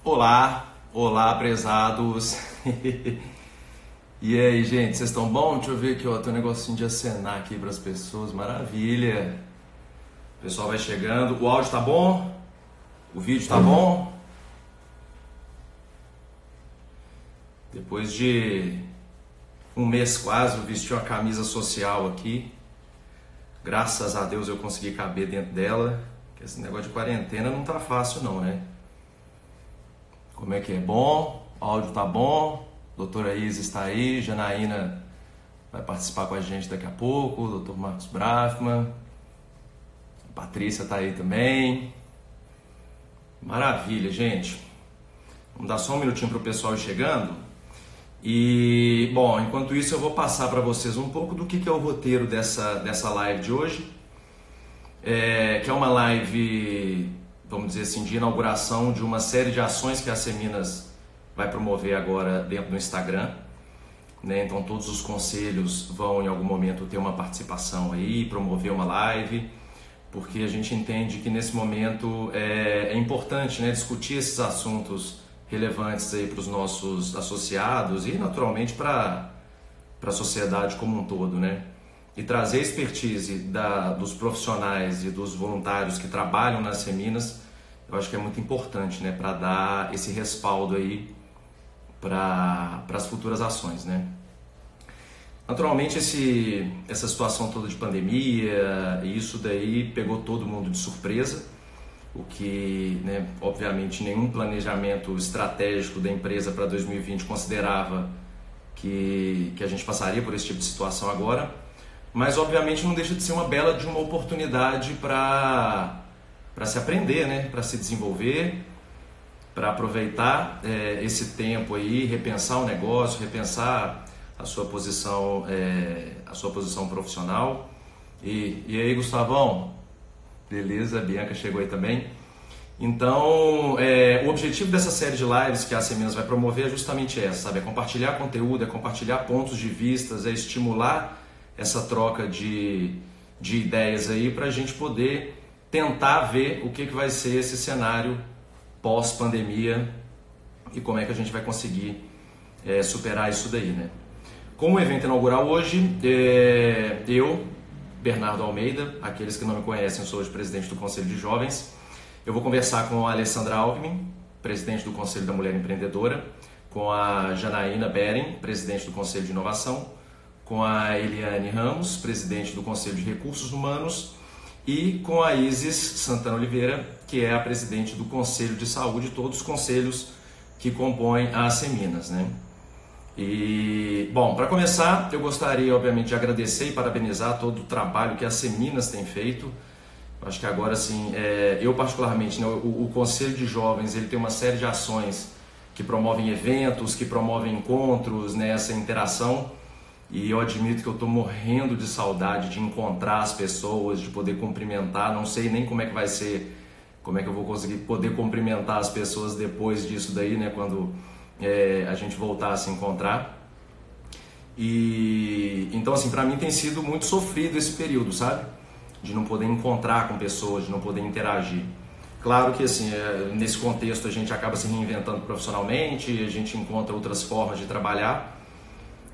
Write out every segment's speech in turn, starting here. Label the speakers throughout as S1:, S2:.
S1: Olá, olá, prezados. E aí, gente, vocês estão bom? Deixa eu ver aqui, ó, tem um negocinho de acenar aqui para as pessoas, maravilha. O pessoal vai chegando, o áudio tá bom? O vídeo tá bom? Depois de um mês quase, eu vesti uma camisa social aqui. Graças a Deus eu consegui caber dentro dela, porque esse negócio de quarentena não tá fácil não, né? Como é que é? Bom? O áudio tá bom? Doutora Isis está aí, Janaína vai participar com a gente daqui a pouco, o doutor Marcos Brafman, a Patrícia está aí também. Maravilha, gente. Vamos dar só um minutinho para o pessoal ir chegando. E, bom, enquanto isso eu vou passar para vocês um pouco do que é o roteiro dessa live de hoje, que é uma live, vamos dizer assim, de inauguração de uma série de ações que a Seminas vai promover agora dentro do Instagram, né? Então todos os conselhos vão em algum momento ter uma participação aí, promover uma live, porque a gente entende que nesse momento é importante, né, discutir esses assuntos relevantes aí para os nossos associados e naturalmente para a sociedade como um todo, né? E trazer a expertise dos profissionais e dos voluntários que trabalham nas Seminas, eu acho que é muito importante, né, para dar esse respaldo aí para as futuras ações, né? Naturalmente essa situação toda de pandemia, isso daí pegou todo mundo de surpresa, o que, né, obviamente nenhum planejamento estratégico da empresa para 2020 considerava que a gente passaria por esse tipo de situação agora, mas obviamente não deixa de ser uma bela de uma oportunidade para se aprender, né, para se desenvolver, para aproveitar esse tempo aí, repensar o negócio, repensar a sua posição profissional. E aí, Gustavão? Beleza, a Bianca chegou aí também. Então, o objetivo dessa série de lives que a Seminas vai promover é justamente essa, sabe? É compartilhar conteúdo, é compartilhar pontos de vistas, é estimular essa troca de ideias aí para a gente poder tentar ver o que vai ser esse cenário pós-pandemia e como é que a gente vai conseguir superar isso daí, né? Como o evento inaugural hoje, eu, Bernardo Almeida, aqueles que não me conhecem, eu sou hoje presidente do Conselho de Jovens, eu vou conversar com a Alessandra Alckmin, presidente do Conselho da Mulher Empreendedora, com a Janaína Beren, presidente do Conselho de Inovação, com a Eliane Ramos, presidente do Conselho de Recursos Humanos, e com a Isis Santana Oliveira, que é a presidente do Conselho de Saúde, todos os conselhos que compõem a Seminas, né? E, bom, para começar, eu gostaria, obviamente, de agradecer e parabenizar todo o trabalho que a Seminas tem feito. Eu acho que agora, sim, eu particularmente, né, o Conselho de Jovens, ele tem uma série de ações que promovem eventos, que promovem encontros, né, essa interação. E eu admito que eu estou morrendo de saudade de encontrar as pessoas, de poder cumprimentar. Não sei nem como é que vai ser, como é que eu vou conseguir poder cumprimentar as pessoas depois disso daí, né? Quando a gente voltar a se encontrar. E então, assim, para mim tem sido muito sofrido esse período, sabe? De não poder encontrar com pessoas, de não poder interagir. Claro que, assim, nesse contexto a gente acaba se reinventando profissionalmente, a gente encontra outras formas de trabalhar.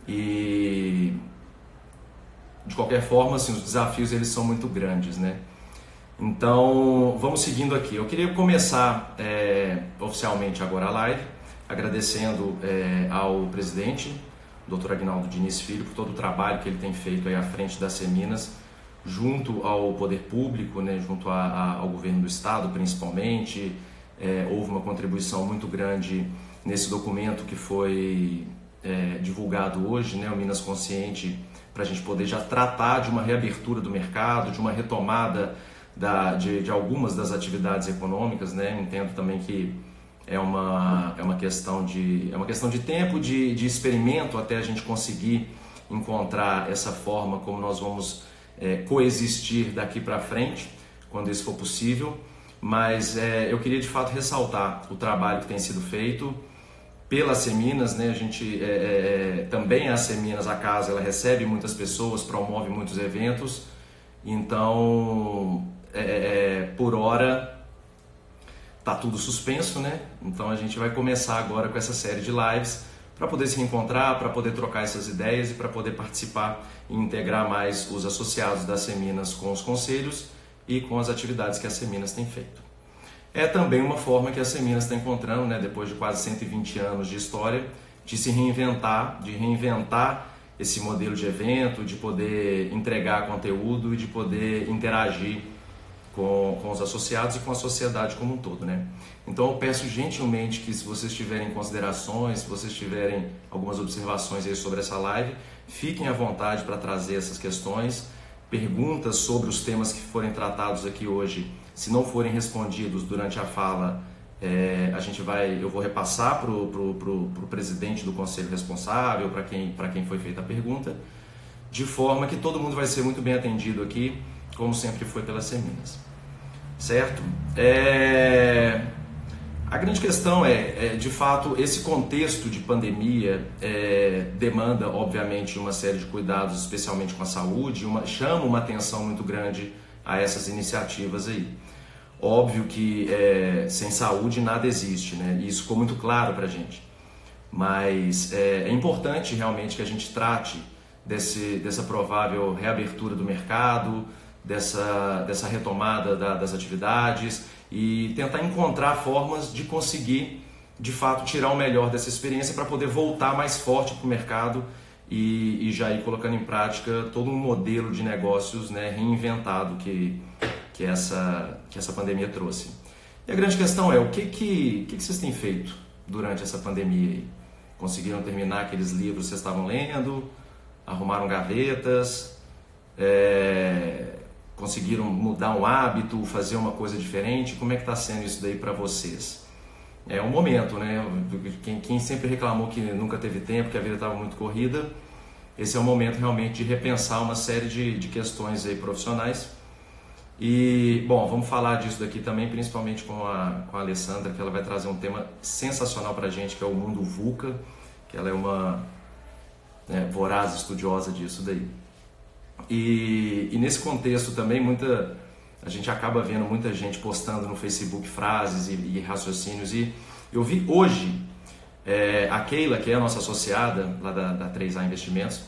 S1: E de qualquer forma, assim, os desafios eles são muito grandes, né? Então vamos seguindo aqui. Eu queria começar oficialmente agora a live agradecendo ao presidente, Dr. Aguinaldo Diniz Filho, por todo o trabalho que ele tem feito aí à frente das Seminas, junto ao poder público, né, junto ao governo do estado principalmente. Houve uma contribuição muito grande nesse documento que foi divulgado hoje, né, o Minas Consciente, para a gente poder já tratar de uma reabertura do mercado, de uma retomada de algumas das atividades econômicas, né? Entendo também que é uma questão de tempo, de experimento até a gente conseguir encontrar essa forma como nós vamos coexistir daqui para frente, quando isso for possível. Mas eu queria de fato ressaltar o trabalho que tem sido feito pelas Seminas, né? A gente também a Seminas, a casa, ela recebe muitas pessoas, promove muitos eventos, então por hora tá tudo suspenso, né? Então a gente vai começar agora com essa série de lives para poder se reencontrar, para poder trocar essas ideias e para poder participar e integrar mais os associados das Seminas com os conselhos e com as atividades que a Seminas tem feito. É também uma forma que a Seminas está encontrando, né, depois de quase 120 anos de história, de se reinventar, de reinventar esse modelo de evento, de poder entregar conteúdo e de poder interagir com os associados e com a sociedade como um todo, né? Então eu peço gentilmente que, se vocês tiverem considerações, se vocês tiverem algumas observações aí sobre essa live, fiquem à vontade para trazer essas questões, perguntas sobre os temas que forem tratados aqui hoje. Se não forem respondidos durante a fala, eu vou repassar para o presidente do conselho responsável, para quem foi feita a pergunta, de forma que todo mundo vai ser muito bem atendido aqui, como sempre foi pelas Seminas. Certo? A grande questão de fato, esse contexto de pandemia demanda, obviamente, uma série de cuidados, especialmente com a saúde, chama uma atenção muito grande a essas iniciativas aí. Óbvio que sem saúde nada existe, né? E isso ficou muito claro para a gente. Mas é importante realmente que a gente trate dessa provável reabertura do mercado, dessa retomada das atividades e tentar encontrar formas de conseguir, de fato, tirar o melhor dessa experiência para poder voltar mais forte para o mercado e já ir colocando em prática todo um modelo de negócios, né, reinventado que essa pandemia trouxe. E a grande questão é, o que vocês têm feito durante essa pandemia aí? Conseguiram terminar aqueles livros que vocês estavam lendo? Arrumaram gavetas? Conseguiram mudar um hábito, fazer uma coisa diferente? Como é que está sendo isso daí para vocês? É um momento, né? Quem sempre reclamou que nunca teve tempo, que a vida estava muito corrida, esse é o momento realmente de repensar uma série de questões aí profissionais. E, bom, vamos falar disso daqui também, principalmente com a Alessandra, que ela vai trazer um tema sensacional para a gente, que é o mundo VUCA, que ela é uma voraz estudiosa disso daí. E nesse contexto também, a gente acaba vendo muita gente postando no Facebook frases e raciocínios. E eu vi hoje a Keila, que é a nossa associada lá da 3A Investimentos,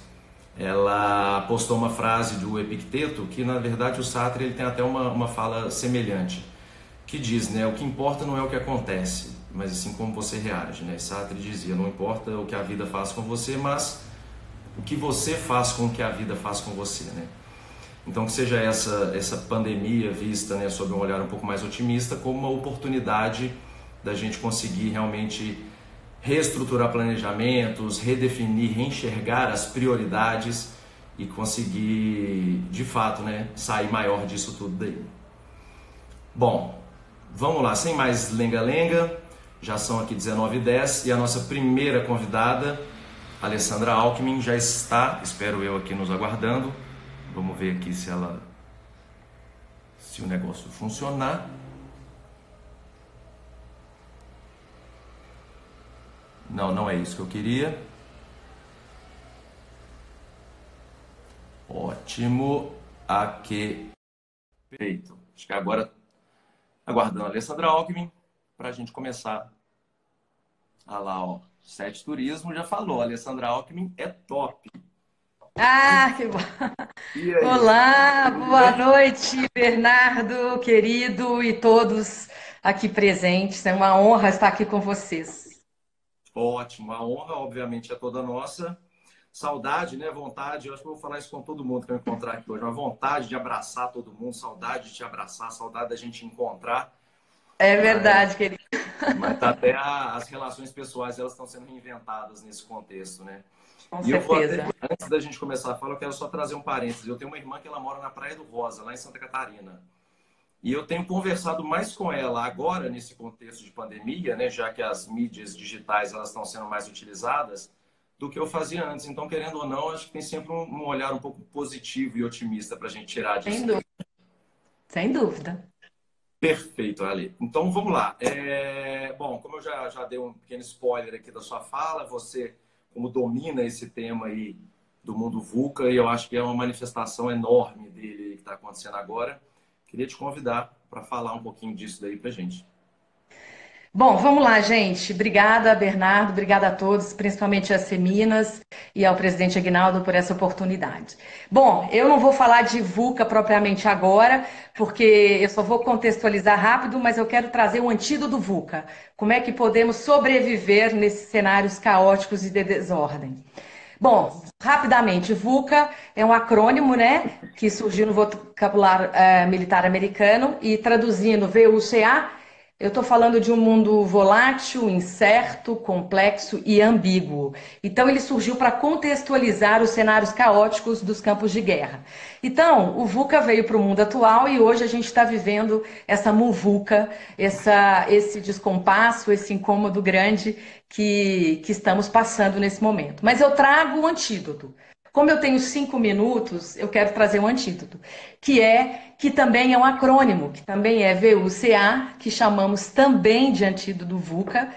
S1: ela postou uma frase do Epicteto, que na verdade o Sartre ele tem até uma fala semelhante, que diz, né, o que importa não é o que acontece, mas sim como você reage, né? Sartre dizia, não importa o que a vida faz com você, mas o que você faz com o que a vida faz com você, né? Então que seja essa pandemia vista, né, sob um olhar um pouco mais otimista, como uma oportunidade da gente conseguir realmente reestruturar planejamentos, redefinir, reenxergar as prioridades e conseguir, de fato, né, sair maior disso tudo daí. Bom, vamos lá, sem mais lenga-lenga, já são aqui 19h10 e a nossa primeira convidada, Alessandra Alckmin, já está, espero eu, aqui nos aguardando. Vamos ver aqui se o negócio funcionar. Não é isso que eu queria. Ótimo. Aqui. Perfeito. Acho que agora, aguardando a Alessandra Alckmin, para a gente começar. Ah lá, ó. Sete Turismo já falou. A Alessandra Alckmin é top.
S2: Ah, que bom.
S1: E aí?
S2: Olá,
S1: Tudo
S2: boa
S1: bem?
S2: noite, Bernardo, querido e todos aqui presentes. É uma honra estar aqui com vocês.
S1: Ótimo. A honra, obviamente, é toda nossa. Saudade, né? Vontade. Eu acho que eu vou falar isso com todo mundo que eu encontrar aqui hoje. Uma vontade de abraçar todo mundo, saudade de te abraçar, saudade da gente encontrar.
S2: É
S1: Mas,
S2: verdade, querido.
S1: mas até as relações pessoais elas estão sendo reinventadas nesse contexto, né?
S2: Com
S1: E eu vou até,
S2: certeza.
S1: antes da gente começar a falar, eu quero só trazer um parênteses. Eu tenho uma irmã que ela mora na Praia do Rosa, lá em Santa Catarina. E eu tenho conversado mais com ela agora, nesse contexto de pandemia, né, já que as mídias digitais elas estão sendo mais utilizadas, do que eu fazia antes. Então, querendo ou não, acho que tem sempre um olhar um pouco positivo e otimista para a gente tirar
S2: Sem
S1: disso daí.
S2: dúvida. Sem dúvida.
S1: Perfeito, Ali. Então, vamos lá. Bom, como eu já dei um pequeno spoiler aqui da sua fala, você, como domina esse tema aí do mundo VUCA, e eu acho que é uma manifestação enorme dele que está acontecendo agora, queria te convidar para falar um pouquinho disso daí para gente.
S2: Bom, vamos lá, gente. Obrigada, Bernardo, obrigada a todos, principalmente às Seminas e ao presidente Aguinaldo por essa oportunidade. Bom, eu não vou falar de VUCA propriamente agora, porque eu só vou contextualizar rápido, mas eu quero trazer o antídoto do VUCA. Como é que podemos sobreviver nesses cenários caóticos e de desordem? Bom, rapidamente, VUCA é um acrônimo, né, que surgiu no vocabulário militar americano e traduzindo VUCA, eu estou falando de um mundo volátil, incerto, complexo e ambíguo. Então, ele surgiu para contextualizar os cenários caóticos dos campos de guerra. Então, o VUCA veio para o mundo atual e hoje a gente está vivendo essa muvuca, esse descompasso, esse incômodo grande que estamos passando nesse momento. Mas eu trago o antídoto. Como eu tenho 5 minutos, eu quero trazer um antídoto, que também é um acrônimo, que também é VUCA, que chamamos também de antídoto do VUCA,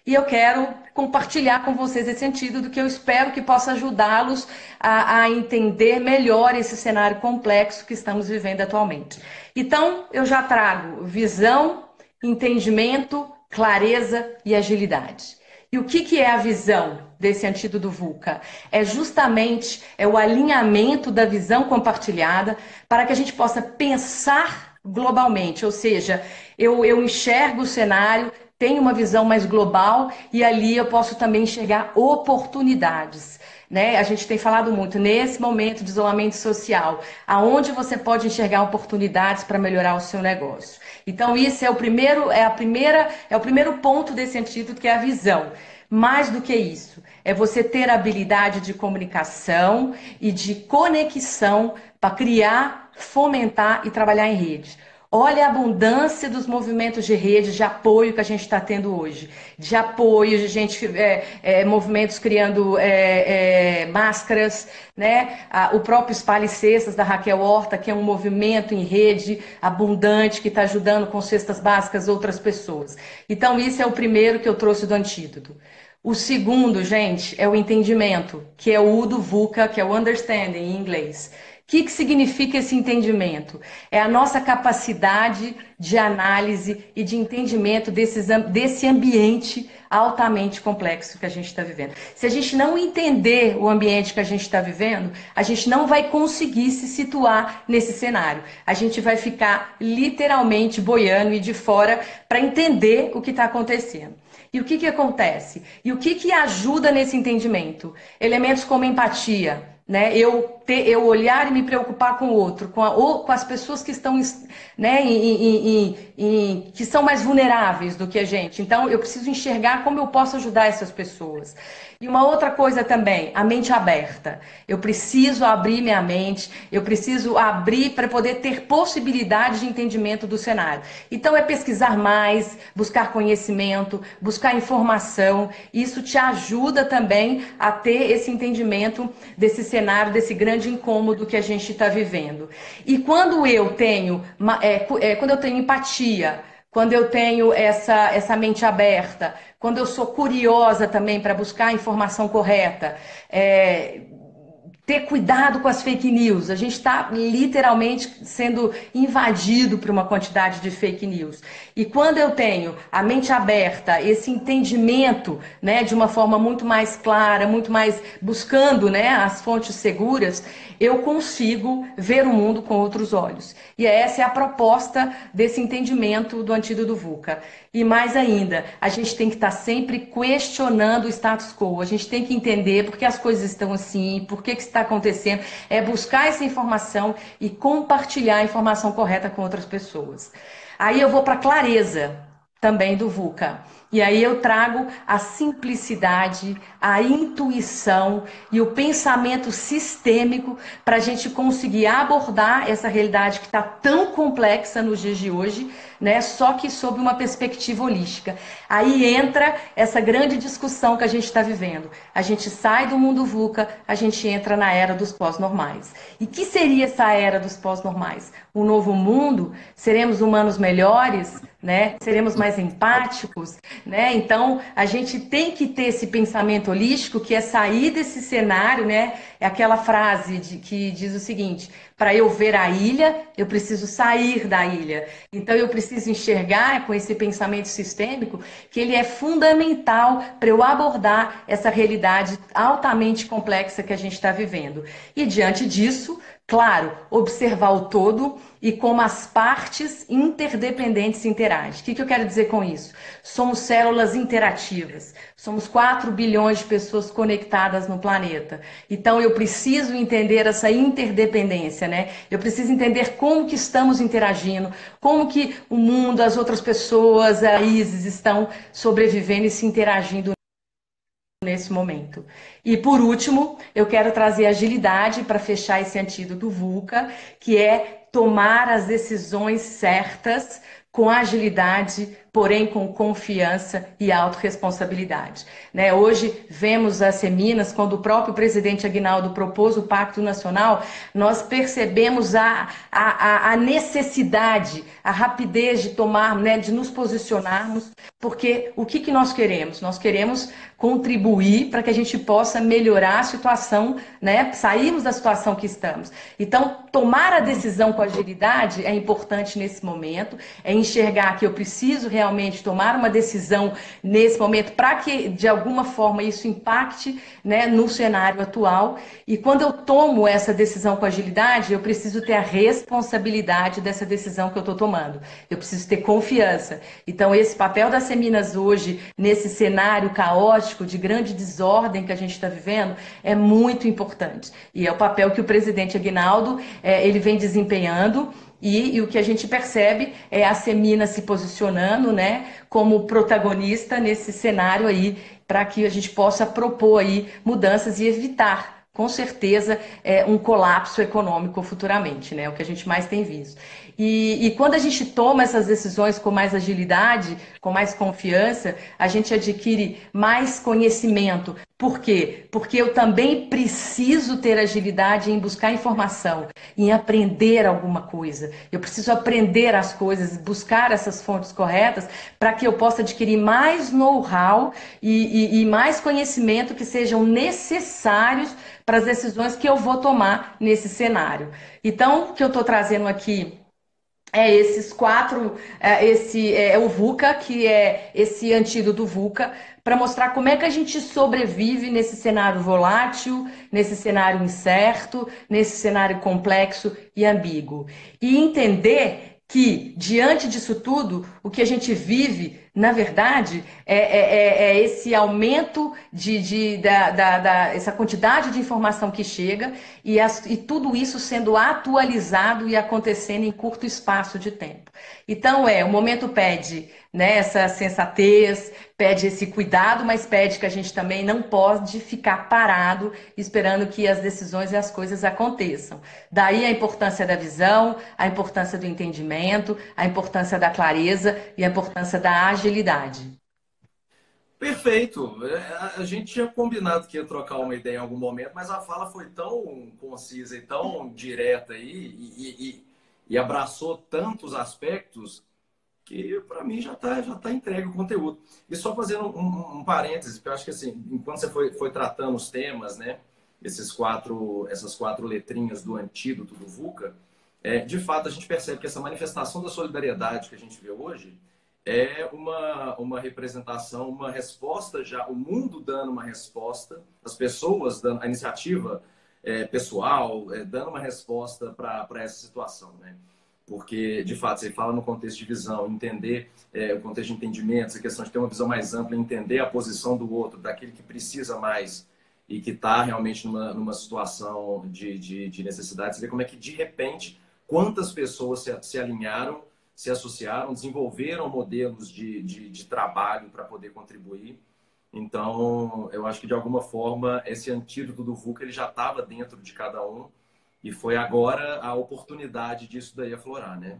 S2: e eu quero compartilhar com vocês esse antídoto que eu espero que possa ajudá-los a entender melhor esse cenário complexo que estamos vivendo atualmente. Então, eu já trago visão, entendimento, clareza e agilidade. E o que é a visão desse antídoto do VUCA? É justamente o alinhamento da visão compartilhada para que a gente possa pensar globalmente, ou seja, eu enxergo o cenário, tenho uma visão mais global e ali eu posso também enxergar oportunidades. Né? A gente tem falado muito nesse momento de isolamento social, aonde você pode enxergar oportunidades para melhorar o seu negócio. Então, isso é o primeiro ponto desse antídoto, que é a visão. Mais do que isso, é você ter a habilidade de comunicação e de conexão para criar, fomentar e trabalhar em rede. Olha a abundância dos movimentos de rede, de apoio que a gente está tendo hoje. De apoio, de gente, movimentos criando máscaras, né? O próprio Espalhe Cestas da Raquel Horta, que é um movimento em rede abundante, que está ajudando com cestas básicas outras pessoas. Então, isso é o primeiro que eu trouxe do antídoto. O segundo, gente, é o entendimento, que é o U do VUCA, que é o understanding em inglês. O que significa esse entendimento? É a nossa capacidade de análise e de entendimento desse ambiente altamente complexo que a gente está vivendo. Se a gente não entender o ambiente que a gente está vivendo, a gente não vai conseguir se situar nesse cenário. A gente vai ficar literalmente boiando e de fora para entender o que está acontecendo. E o que acontece? E o que ajuda nesse entendimento? Elementos como empatia, né? Eu olhar e me preocupar com o outro, com as pessoas que estão, né, que são mais vulneráveis do que a gente. Então, eu preciso enxergar como eu posso ajudar essas pessoas. E uma outra coisa também, a mente aberta. Eu preciso abrir minha mente, eu preciso abrir para poder ter possibilidade de entendimento do cenário. Então, é pesquisar mais, buscar conhecimento, buscar informação. Isso te ajuda também a ter esse entendimento desse cenário, desse grande incômodo que a gente está vivendo. E quando eu tenho empatia, quando eu tenho essa mente aberta, quando eu sou curiosa também para buscar a informação correta, ter cuidado com as fake news. A gente está literalmente sendo invadido por uma quantidade de fake news. E quando eu tenho a mente aberta, esse entendimento, né, de uma forma muito mais clara, muito mais buscando, né, as fontes seguras, eu consigo ver o mundo com outros olhos. E essa é a proposta desse entendimento do antídoto do VUCA. E mais ainda, a gente tem que estar sempre questionando o status quo. A gente tem que entender por que as coisas estão assim, por que está acontecendo. É buscar essa informação e compartilhar a informação correta com outras pessoas. Aí eu vou para a clareza também do VUCA. E aí eu trago a simplicidade, a intuição e o pensamento sistêmico para a gente conseguir abordar essa realidade que está tão complexa nos dias de hoje, né? Só que sob uma perspectiva holística. Aí entra essa grande discussão que a gente está vivendo. A gente sai do mundo VUCA, a gente entra na era dos pós-normais. E que seria essa era dos pós-normais? Um novo mundo? Seremos humanos melhores? Né? Seremos mais empáticos, né? Então a gente tem que ter esse pensamento holístico, que é sair desse cenário, né, É aquela frase que diz o seguinte: para eu ver a ilha, eu preciso sair da ilha. Então eu preciso enxergar com esse pensamento sistêmico que ele é fundamental para eu abordar essa realidade altamente complexa que a gente está vivendo. E diante disso, claro, observar o todo e como as partes interdependentes interagem. O que eu quero dizer com isso? Somos células interativas. Somos 4 bilhões de pessoas conectadas no planeta. Então eu preciso entender essa interdependência, né? Eu preciso entender como que estamos interagindo, como que o mundo, as outras pessoas, países estão sobrevivendo e se interagindo nesse momento. E por último, eu quero trazer agilidade para fechar esse antídoto do VUCA, que é tomar as decisões certas com agilidade, porém com confiança e autorresponsabilidade. Né? Hoje vemos as Seminas, quando o próprio presidente Aguinaldo propôs o Pacto Nacional, nós percebemos a necessidade, a rapidez de tomar, né, de nos posicionarmos, porque o que nós queremos? Nós queremos contribuir para que a gente possa melhorar a situação, né? Sairmos da situação que estamos. Então, tomar a decisão com agilidade é importante nesse momento, é enxergar que eu preciso realmente tomar uma decisão nesse momento para que, de alguma forma, isso impacte, né, no cenário atual. E quando eu tomo essa decisão com agilidade, eu preciso ter a responsabilidade dessa decisão que eu estou tomando. Eu preciso ter confiança. Então, esse papel das Seminas hoje, nesse cenário caótico, de grande desordem que a gente está vivendo, é muito importante. E é o papel que o presidente Aguinaldo ele vem desempenhando. E o que a gente percebe é a Semina se posicionando, né, como protagonista nesse cenário aí, para que a gente possa propor aí mudanças e evitar, com certeza, um colapso econômico futuramente, né, o que a gente mais tem visto. E quando a gente toma essas decisões com mais agilidade, com mais confiança, a gente adquire mais conhecimento. Por quê? Porque eu também preciso ter agilidade em buscar informação, em aprender alguma coisa. Eu preciso aprender as coisas, buscar essas fontes corretas para que eu possa adquirir mais know-how e mais conhecimento que sejam necessários para as decisões que eu vou tomar nesse cenário. Então, o que eu estou trazendo aqui esses quatro, esse é o VUCA, que é esse antídoto VUCA, para mostrar como é que a gente sobrevive nesse cenário volátil, nesse cenário incerto, nesse cenário complexo e ambíguo. E entender que, diante disso tudo, o que a gente vive, na verdade, é esse aumento essa quantidade de informação que chega e tudo isso sendo atualizado e acontecendo em curto espaço de tempo. Então, o momento pede, né, essa sensatez, pede esse cuidado, mas pede que a gente também não pode ficar parado esperando que as decisões e as coisas aconteçam. Daí a importância da visão, a importância do entendimento, a importância da clareza e a importância da agilidade.
S1: Perfeito. A gente tinha combinado que ia trocar uma ideia em algum momento, mas a fala foi tão concisa e tão direta aí e abraçou tantos aspectos que para mim já tá entregue o conteúdo. E só fazendo um parêntese, porque eu acho que assim, enquanto você foi tratando os temas, né, essas quatro letrinhas do antídoto do VUCA, de fato a gente percebe que essa manifestação da solidariedade que a gente vê hoje é uma representação, uma resposta já, o mundo dando uma resposta, as pessoas dando, a iniciativa pessoal dando uma resposta para essa situação, né? Porque, de fato, você fala no contexto de visão, entender o contexto de entendimento, essa questão de ter uma visão mais ampla, entender a posição do outro, daquele que precisa mais e que está realmente numa situação de necessidade. Você vê como é que, de repente, quantas pessoas se alinharam, se associaram, desenvolveram modelos de trabalho para poder contribuir. Então, eu acho que, de alguma forma, esse antídoto do VUCA ele já estava dentro de cada um e foi agora a oportunidade disso daí aflorar, né?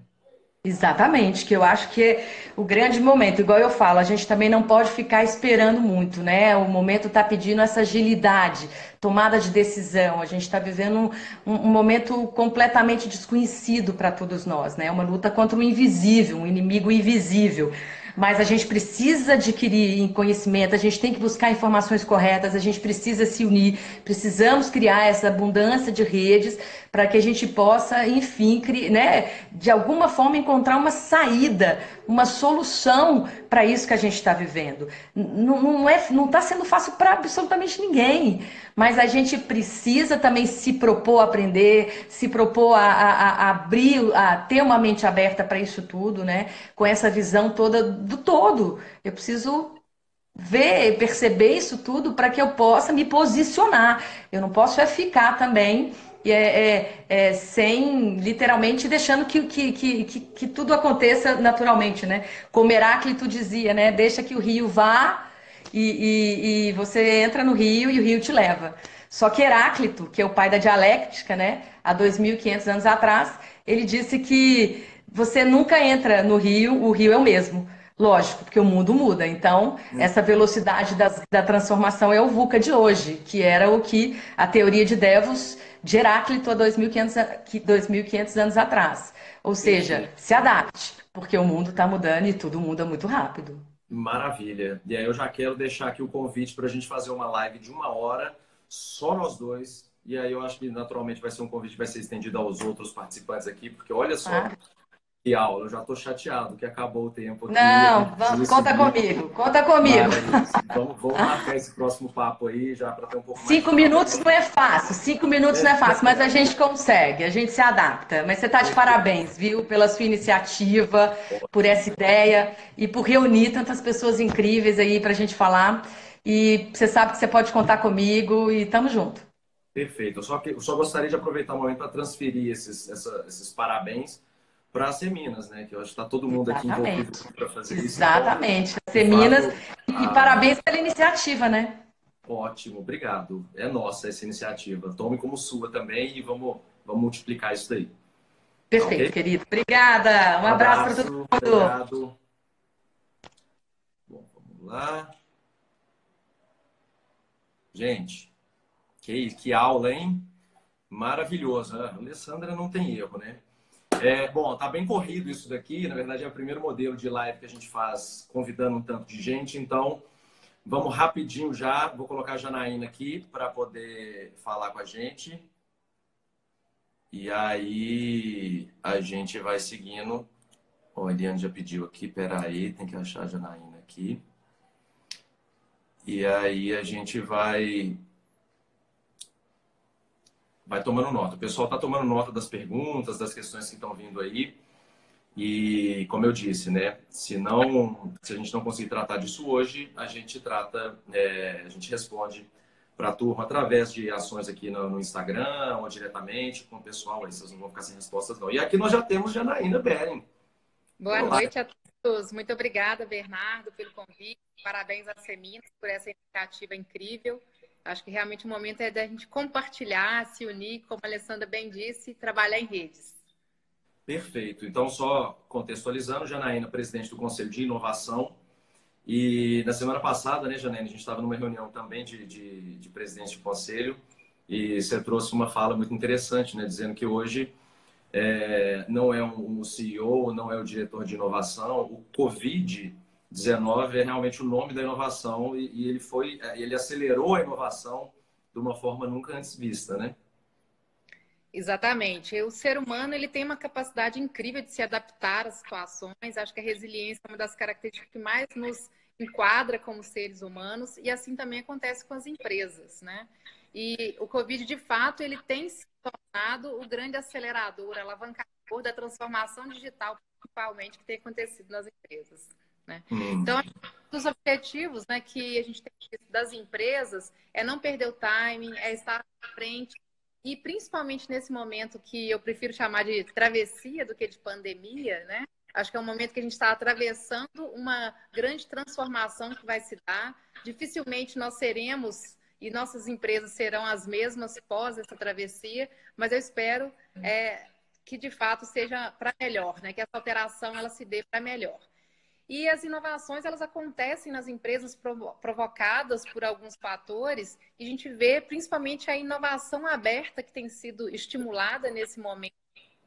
S2: Exatamente, que eu acho que é o grande momento, igual eu falo, a gente também não pode ficar esperando muito, né? O momento está pedindo essa agilidade, tomada de decisão. A gente está vivendo um momento completamente desconhecido para todos nós, né? Uma luta contra o invisível, um inimigo invisível. mas a gente precisa adquirir em conhecimento, a gente tem que buscar informações corretas, a gente precisa se unir, precisamos criar essa abundância de redes para que a gente possa, enfim, né, de alguma forma encontrar uma saída, uma solução para isso que a gente está vivendo. Não está sendo fácil para absolutamente ninguém, mas a gente precisa também se propor a aprender, se propor a abrir, a ter uma mente aberta para isso tudo, né? Com essa visão toda do todo. Eu preciso ver, perceber isso tudo para que eu possa me posicionar. Eu não posso ficar também sem, literalmente, deixando que tudo aconteça naturalmente, né? Como Heráclito dizia, né? Deixa que o rio vá e você entra no rio e o rio te leva. Só que Heráclito, que é o pai da dialética, né? Há 2.500 anos atrás, ele disse que você nunca entra no rio, o rio é o mesmo. Lógico, porque o mundo muda. Então, essa velocidade da transformação é o VUCA de hoje, que era o que a teoria de Devos de Heráclito há 2.500 anos atrás. Ou seja,
S1: Perfeito.
S2: se adapte, porque o mundo está mudando e tudo muda muito rápido.
S1: Maravilha. E aí eu já quero deixar aqui o convite para a gente fazer uma live de 1 hora, só nós dois. E aí eu acho que naturalmente vai ser um convite que vai ser estendido aos outros participantes aqui, porque olha só
S2: Tá?
S1: que aula. Eu já estou chateado que acabou o tempo aqui. A gente
S2: Não,
S1: precisa
S2: conta
S1: seguir.
S2: comigo, conta comigo.
S1: Mas vamos marcar esse próximo papo aí já para ter um pouco mais de
S2: Cinco
S1: calma.
S2: minutos não é fácil, 5 minutos não é fácil, mas a gente consegue, a gente se adapta. Mas você está de parabéns, viu, pela sua iniciativa, por essa ideia e por reunir tantas pessoas incríveis aí para a gente falar. E você sabe que você pode contar comigo e tamo junto.
S1: Perfeito. Eu só gostaria de aproveitar o momento para transferir esses parabéns para a Seminas, né? Que eu acho que está todo mundo aqui envolvido
S2: Exatamente,
S1: para fazer isso. Então,
S2: exatamente.
S1: de
S2: Seminas,
S1: fato,
S2: e parabéns pela iniciativa, né?
S1: ótimo, obrigado. É nossa essa iniciativa. Tome como sua também e vamos multiplicar isso daí. Tá
S2: Perfeito,
S1: ok?
S2: querido. Obrigada. Um
S1: Um
S2: abraço para todo
S1: abraço,
S2: mundo.
S1: obrigado. Bom, vamos lá. Gente, que aula, hein? Maravilhoso. A Alessandra não tem erro, né? Bom, tá bem corrido isso daqui. Na verdade, é o primeiro modelo de live que a gente faz convidando um tanto de gente. Então, vamos rapidinho já. Vou colocar a Janaína aqui para poder falar com a gente. E aí, a gente vai seguindo. Ó, a Eliane já pediu aqui. Peraí, tem que achar a Janaína aqui. E aí, a gente vai tomando nota. O pessoal está tomando nota das perguntas, das questões que estão vindo aí. E, como eu disse, né? Se a gente não conseguir tratar disso hoje, a gente a gente responde para a turma através de ações aqui no Instagram ou diretamente com o pessoal. Aí vocês não vão ficar sem respostas, não. E aqui nós já temos Janaína Bering.
S3: Boa
S1: Olá.
S3: noite a todos. Muito obrigada, Bernardo, pelo convite. Parabéns à Seminas por essa iniciativa incrível. Acho que realmente o momento é da gente compartilhar, se unir, como a Alessandra bem disse, e trabalhar em redes.
S1: Perfeito. Então, só contextualizando, Janaína, presidente do Conselho de Inovação. E na semana passada, né, Janaína, a gente estava numa reunião também de presidente de conselho e você trouxe uma fala muito interessante, né, dizendo que hoje não é um CEO, não é o diretor de inovação, o Covid-19 é realmente o nome da inovação e ele acelerou a inovação de uma forma nunca antes vista, né?
S3: Exatamente. O ser humano ele tem uma capacidade incrível de se adaptar às situações. Acho que a resiliência é uma das características que mais nos enquadra como seres humanos e assim também acontece com as empresas, né? E o Covid, de fato, ele tem se tornado o grande acelerador, alavancador da transformação digital, principalmente, que tem acontecido nas empresas, né? Então, um dos objetivos, né, que a gente tem visto das empresas é não perder o timing, é estar à frente. E principalmente nesse momento que eu prefiro chamar de travessia do que de pandemia, né? Acho que é um momento que a gente está atravessando uma grande transformação que vai se dar. Dificilmente nós seremos e nossas empresas serão as mesmas pós essa travessia, mas eu espero que de fato seja para melhor, né? Que essa alteração ela se dê para melhor. E as inovações, elas acontecem nas empresas provocadas por alguns fatores, e a gente vê principalmente a inovação aberta que tem sido estimulada nesse momento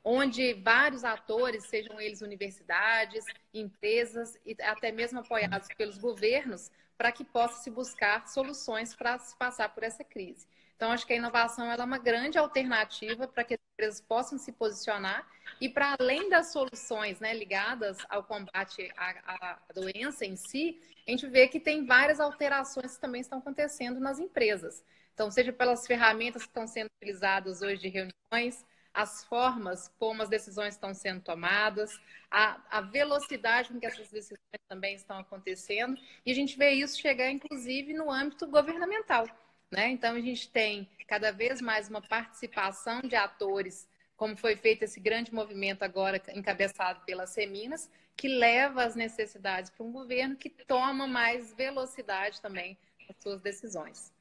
S3: onde vários atores, sejam eles universidades, empresas e até mesmo apoiados pelos governos, para que possa se buscar soluções para se passar por essa crise. Então, acho que a inovação ela é uma grande alternativa para que as empresas possam se posicionar e para além das soluções, né, ligadas ao combate à doença em si, a gente vê que tem várias alterações que também estão acontecendo nas empresas. Então, seja pelas ferramentas que estão sendo utilizadas hoje de reuniões, as formas como as decisões estão sendo tomadas, a velocidade com que essas decisões também estão acontecendo, e a gente vê isso chegar, inclusive, no âmbito governamental, né? Então, a gente tem cada vez mais uma participação de atores, como foi feito esse grande movimento agora, encabeçado pela Seminas, que leva as necessidades para um governo que toma mais velocidade também nas suas decisões.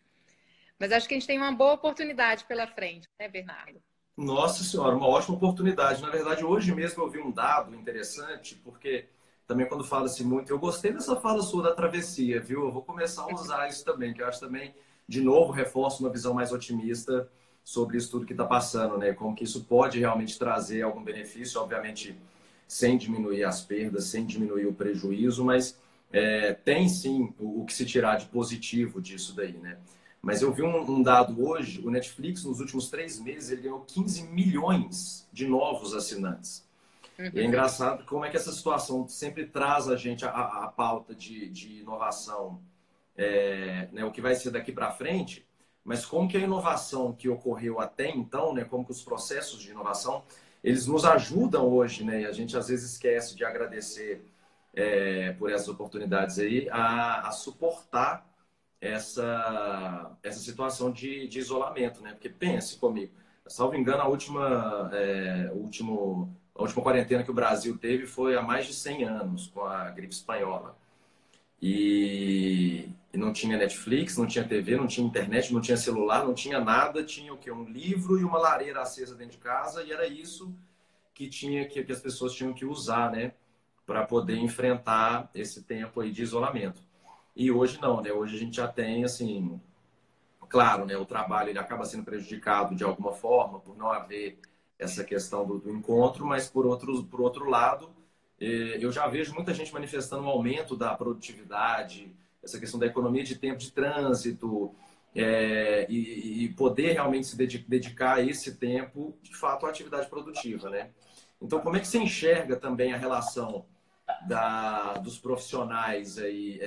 S3: Mas acho que a gente tem uma boa oportunidade pela frente, né, Bernardo?
S1: Nossa Senhora, uma ótima oportunidade. Na verdade, hoje mesmo eu vi um dado interessante, porque também quando fala-se muito, eu gostei dessa fala sua da travessia, viu? Eu vou começar a usar isso também, que eu acho também, de novo, reforça uma visão mais otimista sobre isso tudo que está passando, né? Como que isso pode realmente trazer algum benefício, obviamente, sem diminuir as perdas, sem diminuir o prejuízo, mas tem sim o que se tirar de positivo disso daí, né? Mas eu vi um dado hoje, o Netflix, nos últimos 3 meses, ele ganhou 15 milhões de novos assinantes. E é engraçado como é que essa situação sempre traz a gente a pauta de inovação, né, o que vai ser daqui para frente, mas como que a inovação que ocorreu até então, né, como que os processos de inovação, eles nos ajudam hoje, né, e a gente às vezes esquece de agradecer por essas oportunidades aí, a suportar essa situação de isolamento, né? Porque pense comigo, salvo engano, a última quarentena que o Brasil teve foi há mais de 100 anos, com a gripe espanhola. E não tinha Netflix, não tinha TV, não tinha internet, não tinha celular, não tinha nada, tinha o quê? Um livro e uma lareira acesa dentro de casa, e era isso que as pessoas tinham que usar, né? Para poder enfrentar esse tempo aí de isolamento. E hoje não, né? Hoje a gente já tem, assim, claro, né? O trabalho ele acaba sendo prejudicado de alguma forma por não haver essa questão do encontro, mas por outro lado, eu já vejo muita gente manifestando um aumento da produtividade, essa questão da economia de tempo de trânsito, e poder realmente se dedicar esse tempo, de fato, à atividade produtiva, né? Então, como é que você enxerga também a relação dos profissionais aí,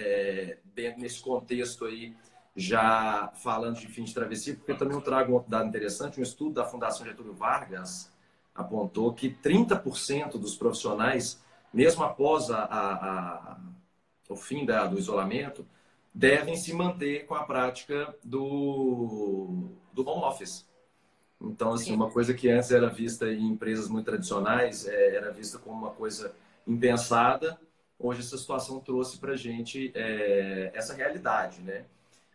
S1: dentro nesse contexto aí, já falando de fim de travessia, porque eu também trago um outro dado interessante, um estudo da Fundação Getúlio Vargas apontou que 30% dos profissionais, mesmo após o fim do isolamento, devem se manter com a prática do home office. Então, assim, uma coisa que antes era vista em empresas muito tradicionais, era vista como uma coisa impensada, hoje essa situação trouxe para a gente essa realidade, né?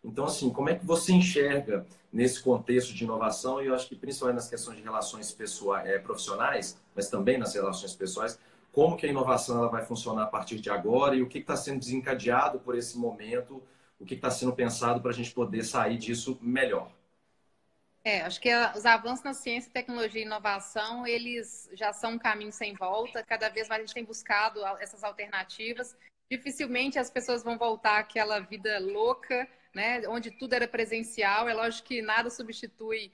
S1: Então, assim, como é que você enxerga nesse contexto de inovação, e eu acho que principalmente nas questões de relações pessoais, profissionais, mas também nas relações pessoais, como que a inovação ela vai funcionar a partir de agora e o que está sendo desencadeado por esse momento, o que está sendo pensado para a gente poder sair disso melhor?
S3: Acho que os avanços na ciência, tecnologia e inovação, eles já são um caminho sem volta. Cada vez mais a gente tem buscado essas alternativas. Dificilmente as pessoas vão voltar àquela vida louca, né, onde tudo era presencial. É lógico que nada substitui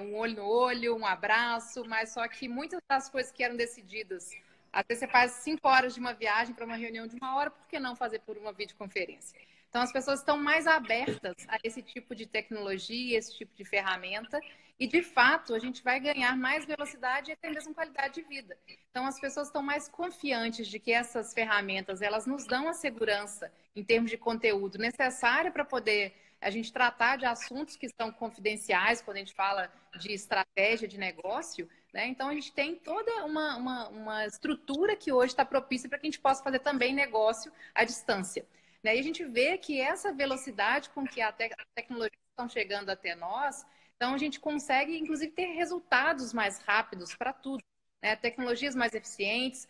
S3: um olho no olho, um abraço, mas só que muitas das coisas que eram decididas, às vezes você faz 5 horas de uma viagem para uma reunião de 1 hora, por que não fazer por uma videoconferência? Então, as pessoas estão mais abertas a esse tipo de tecnologia, esse tipo de ferramenta, e, de fato, a gente vai ganhar mais velocidade e até mesmo qualidade de vida. Então, as pessoas estão mais confiantes de que essas ferramentas, elas nos dão a segurança, em termos de conteúdo, necessária para poder a gente tratar de assuntos que são confidenciais, quando a gente fala de estratégia de negócio, né? Então, a gente tem toda uma estrutura que hoje está propícia para que a gente possa fazer também negócio à distância. Né? E a gente vê que essa velocidade com que as tecnologias estão chegando até nós, então a gente consegue, inclusive, ter resultados mais rápidos para tudo. Né? Tecnologias mais eficientes,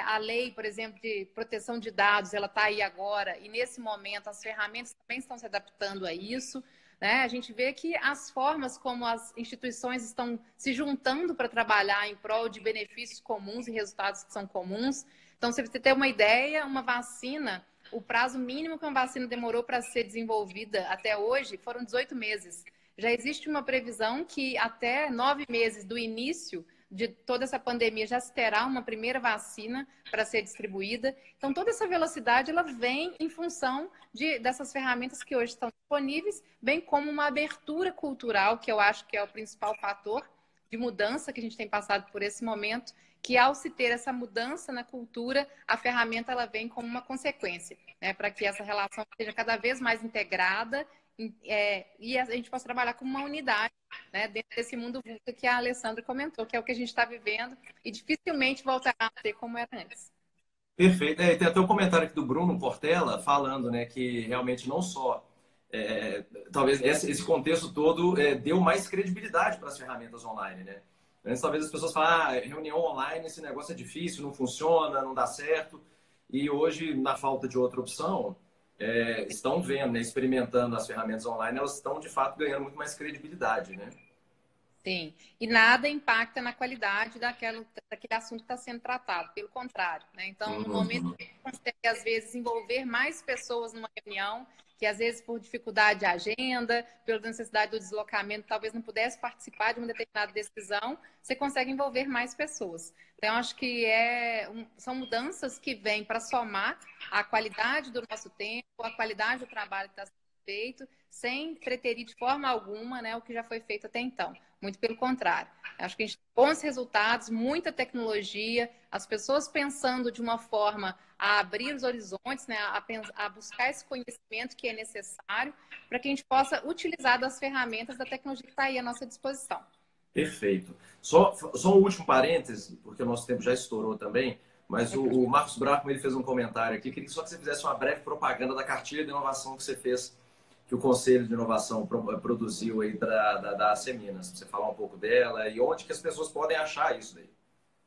S3: a lei, por exemplo, de proteção de dados, ela está aí agora, e nesse momento as ferramentas também estão se adaptando a isso. né? A gente vê que as formas como as instituições estão se juntando para trabalhar em prol de benefícios comuns e resultados que são comuns. Então, se você ter uma ideia, uma vacina, o prazo mínimo que uma vacina demorou para ser desenvolvida até hoje foram 18 meses. Já existe uma previsão que até 9 meses do início de toda essa pandemia já se terá uma primeira vacina para ser distribuída. Então, toda essa velocidade ela vem em função dessas ferramentas que hoje estão disponíveis, bem como uma abertura cultural, que eu acho que é o principal fator de mudança que a gente tem passado por esse momento, que ao se ter essa mudança na cultura, a ferramenta ela vem como uma consequência, né, para que essa relação seja cada vez mais integrada e a gente possa trabalhar como uma unidade, né, dentro desse mundo VUCA que a Alessandra comentou, que é o que a gente está vivendo e dificilmente voltará a ser como era antes.
S1: Perfeito. Tem até um comentário aqui do Bruno Portela falando, né, que realmente não só talvez esse contexto todo deu mais credibilidade para as ferramentas online, né? Antes, talvez as pessoas falam, reunião online, esse negócio é difícil, não funciona, não dá certo. E hoje, na falta de outra opção, estão vendo, né, experimentando as ferramentas online, elas estão, de fato, ganhando muito mais credibilidade, né?
S3: Sim, e nada impacta na qualidade daquele assunto que está sendo tratado, pelo contrário, né? Então, no momento que a gente consegue, às vezes, envolver mais pessoas numa reunião, que às vezes por dificuldade de agenda, pela necessidade do deslocamento, talvez não pudesse participar de uma determinada decisão, você consegue envolver mais pessoas. Então, acho que são mudanças que vêm para somar a qualidade do nosso tempo, a qualidade do trabalho que está sendo feito, sem preterir de forma alguma, né, o que já foi feito até então. Muito pelo contrário. Acho que a gente tem bons resultados, muita tecnologia, as pessoas pensando de uma forma a abrir os horizontes, né, a buscar esse conhecimento que é necessário para que a gente possa utilizar das ferramentas da tecnologia que está aí à nossa disposição.
S1: Perfeito. Só um último parêntese, porque o nosso tempo já estourou também, mas o Marcos Brachmann ele fez um comentário aqui, queria só que você fizesse uma breve propaganda da cartilha de inovação que você fez, que o Conselho de Inovação produziu aí da Seminas. Você falar um pouco dela e onde que as pessoas podem achar isso daí.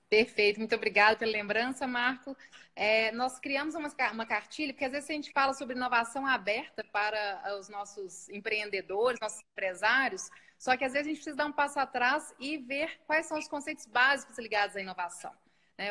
S3: Perfeito, muito obrigada pela lembrança, Marco. Nós criamos uma cartilha, porque às vezes a gente fala sobre inovação aberta para os nossos empreendedores, nossos empresários, só que às vezes a gente precisa dar um passo atrás e ver quais são os conceitos básicos ligados à inovação.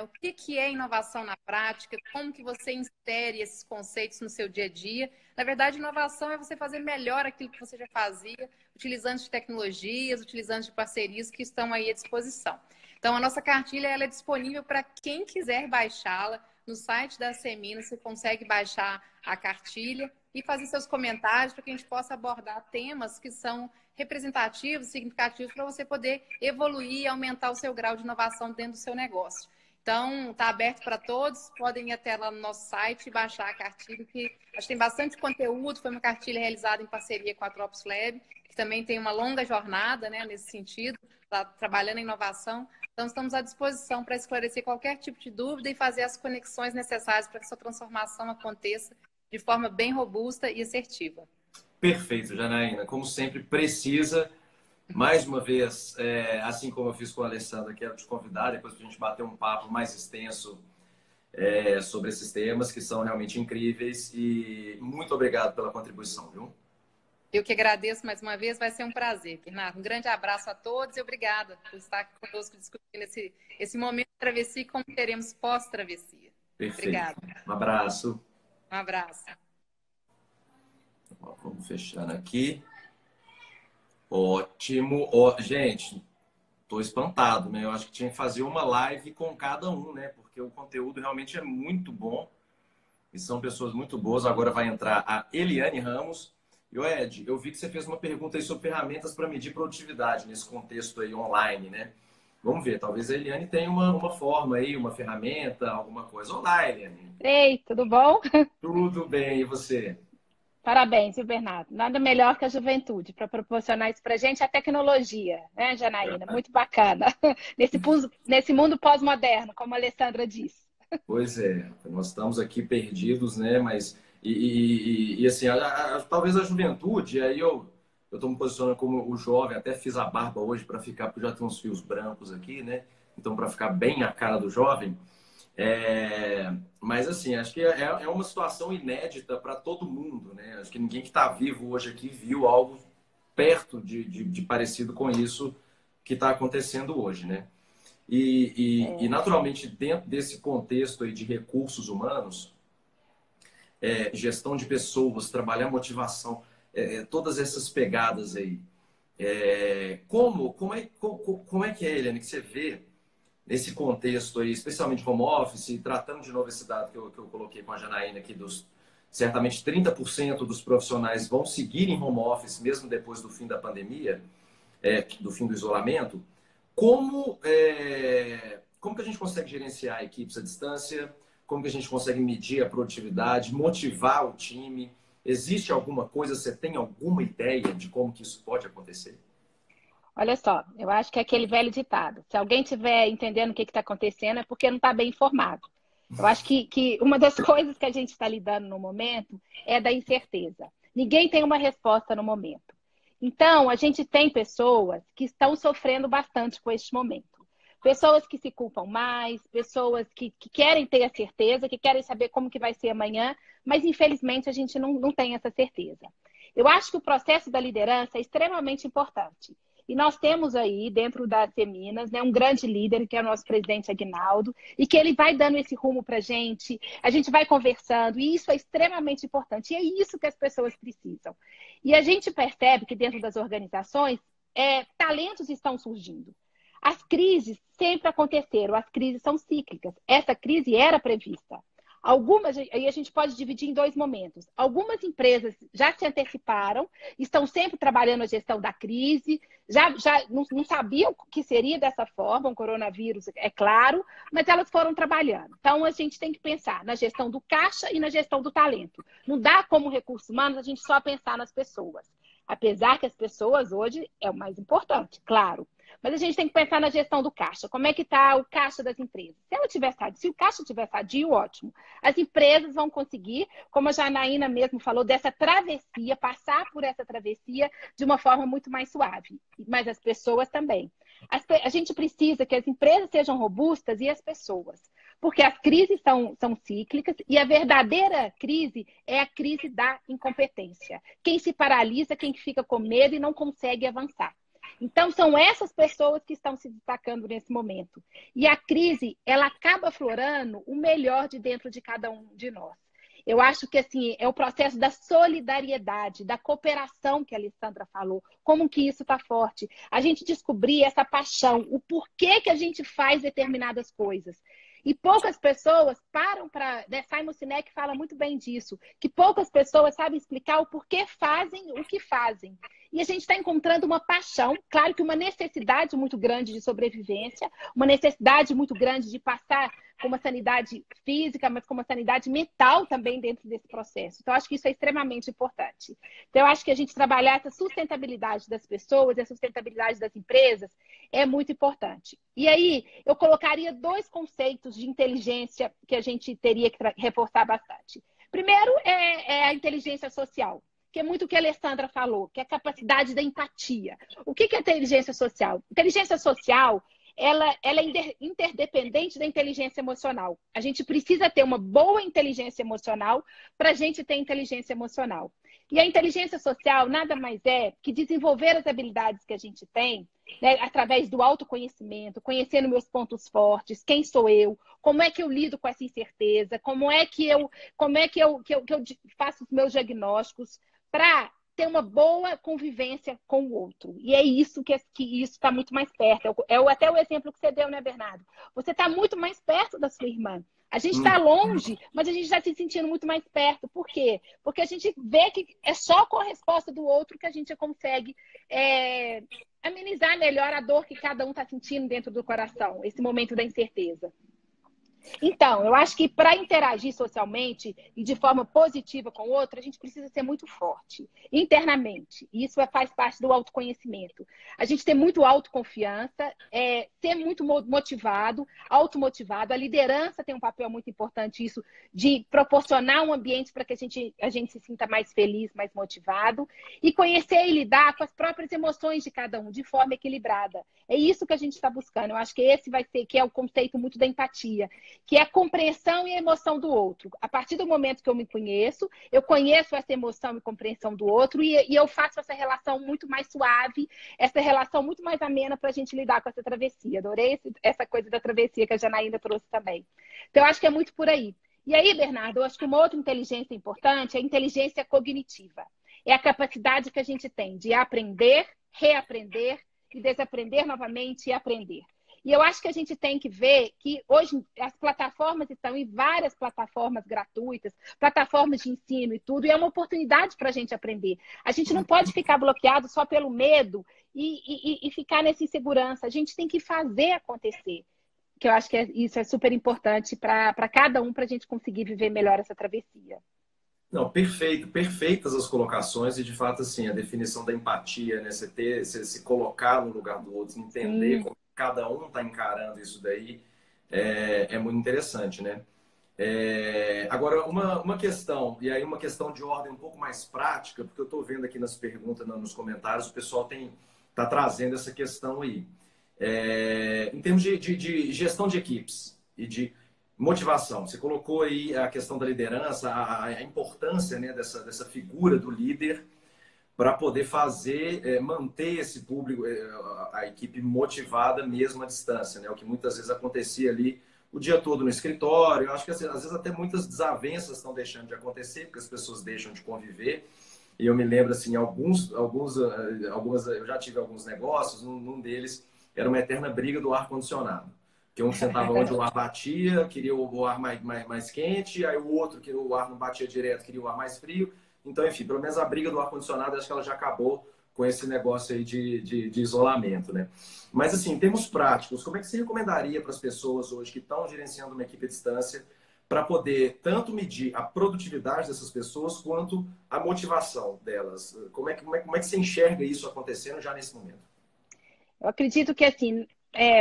S3: O que é inovação na prática, como que você insere esses conceitos no seu dia a dia. Na verdade, inovação é você fazer melhor aquilo que você já fazia, utilizando de tecnologias, utilizando de parcerias que estão aí à disposição. Então, a nossa cartilha ela é disponível para quem quiser baixá-la. No site da Seminas, você consegue baixar a cartilha e fazer seus comentários para que a gente possa abordar temas que são representativos, significativos, para você poder evoluir e aumentar o seu grau de inovação dentro do seu negócio. Então, está aberto para todos, podem ir até lá no nosso site e baixar a cartilha, que acho que tem bastante conteúdo, foi uma cartilha realizada em parceria com a Tropos Lab, que também tem uma longa jornada, né, nesse sentido, tá trabalhando em inovação. Então, estamos à disposição para esclarecer qualquer tipo de dúvida e fazer as conexões necessárias para que sua transformação aconteça de forma bem robusta e assertiva.
S1: Perfeito, Janaína. Como sempre, precisa. Mais uma vez, assim como eu fiz com a Alessandra, quero te convidar depois para a gente bater um papo mais extenso sobre esses temas que são realmente incríveis. E muito obrigado pela contribuição, viu?
S3: Eu que agradeço mais uma vez, vai ser um prazer, Bernardo. Um grande abraço a todos e obrigada por estar conosco discutindo esse momento de travessia e como teremos pós-travessia.
S1: Perfeito.
S3: Obrigada.
S1: Um abraço.
S3: Um abraço.
S1: Vamos fechando aqui. Ótimo. Gente, estou espantado, né? Eu acho que tinha que fazer uma live com cada um, né? Porque o conteúdo realmente é muito bom e são pessoas muito boas. Agora vai entrar a Eliane Ramos. E o Ed, eu vi que você fez uma pergunta aí sobre ferramentas para medir produtividade nesse contexto aí online, né? Vamos ver, talvez a Eliane tenha uma forma aí, uma ferramenta, alguma coisa. Olá, Eliane.
S4: Ei, tudo bom?
S1: Tudo bem, e você?
S4: Parabéns, viu, Bernardo? Nada melhor que a juventude para proporcionar isso para a gente, a tecnologia, né, Janaína? Muito bacana. Nesse mundo pós-moderno, como a Alessandra disse.
S1: Pois é, nós estamos aqui perdidos, né? Mas, assim, talvez a juventude, aí eu estou me posicionando como o jovem, até fiz a barba hoje para ficar, porque já tem uns fios brancos aqui, né? Então, para ficar bem a cara do jovem. Mas, assim, acho que é uma situação inédita para todo mundo, né? Acho que ninguém que está vivo hoje aqui viu algo perto de parecido com isso que está acontecendo hoje, né? E naturalmente, dentro desse contexto aí de recursos humanos, gestão de pessoas, trabalhar motivação, todas essas pegadas aí. Como é que é, Eliane, que você vê nesse contexto aí, especialmente home office, tratando de novo esse dado que eu coloquei com a Janaína aqui, certamente 30% dos profissionais vão seguir em home office mesmo depois do fim da pandemia, do fim do isolamento. Como que a gente consegue gerenciar equipes à distância? Como que a gente consegue medir a produtividade, motivar o time? Existe alguma coisa, você tem alguma ideia de como que isso pode acontecer?
S4: Olha só, eu acho que é aquele velho ditado. Se alguém estiver entendendo o que está acontecendo, é porque não está bem informado. Eu acho que uma das coisas que a gente está lidando no momento é da incerteza. Ninguém tem uma resposta no momento. Então, a gente tem pessoas que estão sofrendo bastante com este momento. Pessoas que se culpam mais, pessoas que querem ter a certeza, que querem saber como que vai ser amanhã, mas infelizmente a gente não tem essa certeza. Eu acho que o processo da liderança é extremamente importante. E nós temos aí, dentro da Seminas, né, um grande líder, que é o nosso presidente Aguinaldo, e que ele vai dando esse rumo para a gente vai conversando, e isso é extremamente importante. E é isso que as pessoas precisam. E a gente percebe que dentro das organizações, talentos estão surgindo. As crises sempre aconteceram, as crises são cíclicas. Essa crise era prevista. Algumas, aí a gente pode dividir em dois momentos. Algumas empresas já se anteciparam, estão sempre trabalhando a gestão da crise, já não sabiam que seria dessa forma, o coronavírus, é claro, mas elas foram trabalhando. Então, a gente tem que pensar na gestão do caixa e na gestão do talento. Não dá como recursos humanos a gente só pensar nas pessoas. Apesar que as pessoas hoje é o mais importante, claro. Mas a gente tem que pensar na gestão do caixa. Como é que está o caixa das empresas? Se o caixa estiver sadio, ótimo. As empresas vão conseguir, como a Janaína mesmo falou, dessa travessia, passar por essa travessia de uma forma muito mais suave. Mas as pessoas também. A gente precisa que as empresas sejam robustas e as pessoas. Porque as crises são cíclicas e a verdadeira crise é a crise da incompetência. Quem se paralisa, quem fica com medo e não consegue avançar. Então, são essas pessoas que estão se destacando nesse momento. E a crise, ela acaba aflorando o melhor de dentro de cada um de nós. Eu acho que assim, é o processo da solidariedade, da cooperação que a Alessandra falou. Como que isso está forte? A gente descobrir essa paixão, o porquê que a gente faz determinadas coisas. E poucas pessoas param para... Simon Sinek fala muito bem disso, que poucas pessoas sabem explicar o porquê fazem o que fazem. E a gente está encontrando uma paixão, claro que uma necessidade muito grande de sobrevivência, uma necessidade muito grande de passar com uma sanidade física, mas com uma sanidade mental também dentro desse processo. Então, acho que isso é extremamente importante. Então, eu acho que a gente trabalhar essa sustentabilidade das pessoas, a sustentabilidade das empresas, é muito importante. E aí, eu colocaria dois conceitos de inteligência que a gente teria que reforçar bastante. Primeiro é a inteligência social, que é muito o que a Alessandra falou, que é a capacidade da empatia. O que é inteligência social? Inteligência social, ela é interdependente da inteligência emocional. A gente precisa ter uma boa inteligência emocional para a gente ter inteligência emocional. E a inteligência social nada mais é que desenvolver as habilidades que a gente tem, né, através do autoconhecimento, conhecendo meus pontos fortes, quem sou eu, como é que eu lido com essa incerteza, como é que eu faço os meus diagnósticos para ter uma boa convivência com o outro. E é isso que isso está muito mais perto. Até o exemplo que você deu, né, Bernardo? Você está muito mais perto da sua irmã. A gente está longe, mas a gente está se sentindo muito mais perto. Por quê? Porque a gente vê que é só com a resposta do outro que a gente consegue amenizar melhor a dor que cada um está sentindo dentro do coração, esse momento da incerteza. Então, eu acho que para interagir socialmente e de forma positiva com o outro, a gente precisa ser muito forte internamente. E isso faz parte do autoconhecimento. A gente ter muito autoconfiança, ser muito motivado, automotivado. A liderança tem um papel muito importante isso de proporcionar um ambiente para que a gente se sinta mais feliz, mais motivado. E conhecer e lidar com as próprias emoções de cada um de forma equilibrada. É isso que a gente está buscando. Eu acho que esse vai ser que é o conceito muito da empatia. que é a compreensão e a emoção do outro. A partir do momento que eu me conheço, eu conheço essa emoção e compreensão do outro e eu faço essa relação muito mais suave, essa relação muito mais amena para a gente lidar com essa travessia. Adorei essa coisa da travessia que a Janaína trouxe também. Então, eu acho que é muito por aí. E aí, Bernardo, eu acho que uma outra inteligência importante é a inteligência cognitiva. É a capacidade que a gente tem de aprender, reaprender e desaprender novamente e aprender. E eu acho que a gente tem que ver que hoje as plataformas estão em várias plataformas gratuitas, plataformas de ensino e tudo, e é uma oportunidade para a gente aprender. A gente não pode ficar bloqueado só pelo medo e ficar nessa insegurança. A gente tem que fazer acontecer. Que eu acho que isso é super importante para cada um, para a gente conseguir viver melhor essa travessia.
S1: Não, perfeito, perfeitas as colocações e de fato assim, a definição da empatia, né? Você se colocar no lugar do outro, entender como cada um está encarando isso daí é muito interessante, né? Agora, uma questão, e aí uma questão de ordem um pouco mais prática, porque eu estou vendo aqui nas perguntas, nos comentários, o pessoal está trazendo essa questão aí. Em termos de gestão de equipes e de motivação, você colocou aí a questão da liderança, a importância, né, dessa figura do líder para poder manter esse público, a equipe motivada mesmo à distância, né? O que muitas vezes acontecia ali o dia todo no escritório. Eu acho que às vezes até muitas desavenças estão deixando de acontecer, porque as pessoas deixam de conviver. E eu me lembro, assim, algumas, eu já tive alguns negócios, num deles era uma eterna briga do ar-condicionado. Que um sentava onde o ar batia, queria o ar mais quente, aí o outro, que o ar não batia direto, queria o ar mais frio. Então, enfim, pelo menos a briga do ar-condicionado, acho que ela já acabou com esse negócio aí de isolamento, né? Mas, assim, em termos práticos, como é que você recomendaria para as pessoas hoje que estão gerenciando uma equipe à distância para poder tanto medir a produtividade dessas pessoas quanto a motivação delas? Como é que você enxerga isso acontecendo já nesse momento?
S4: Eu acredito que, assim,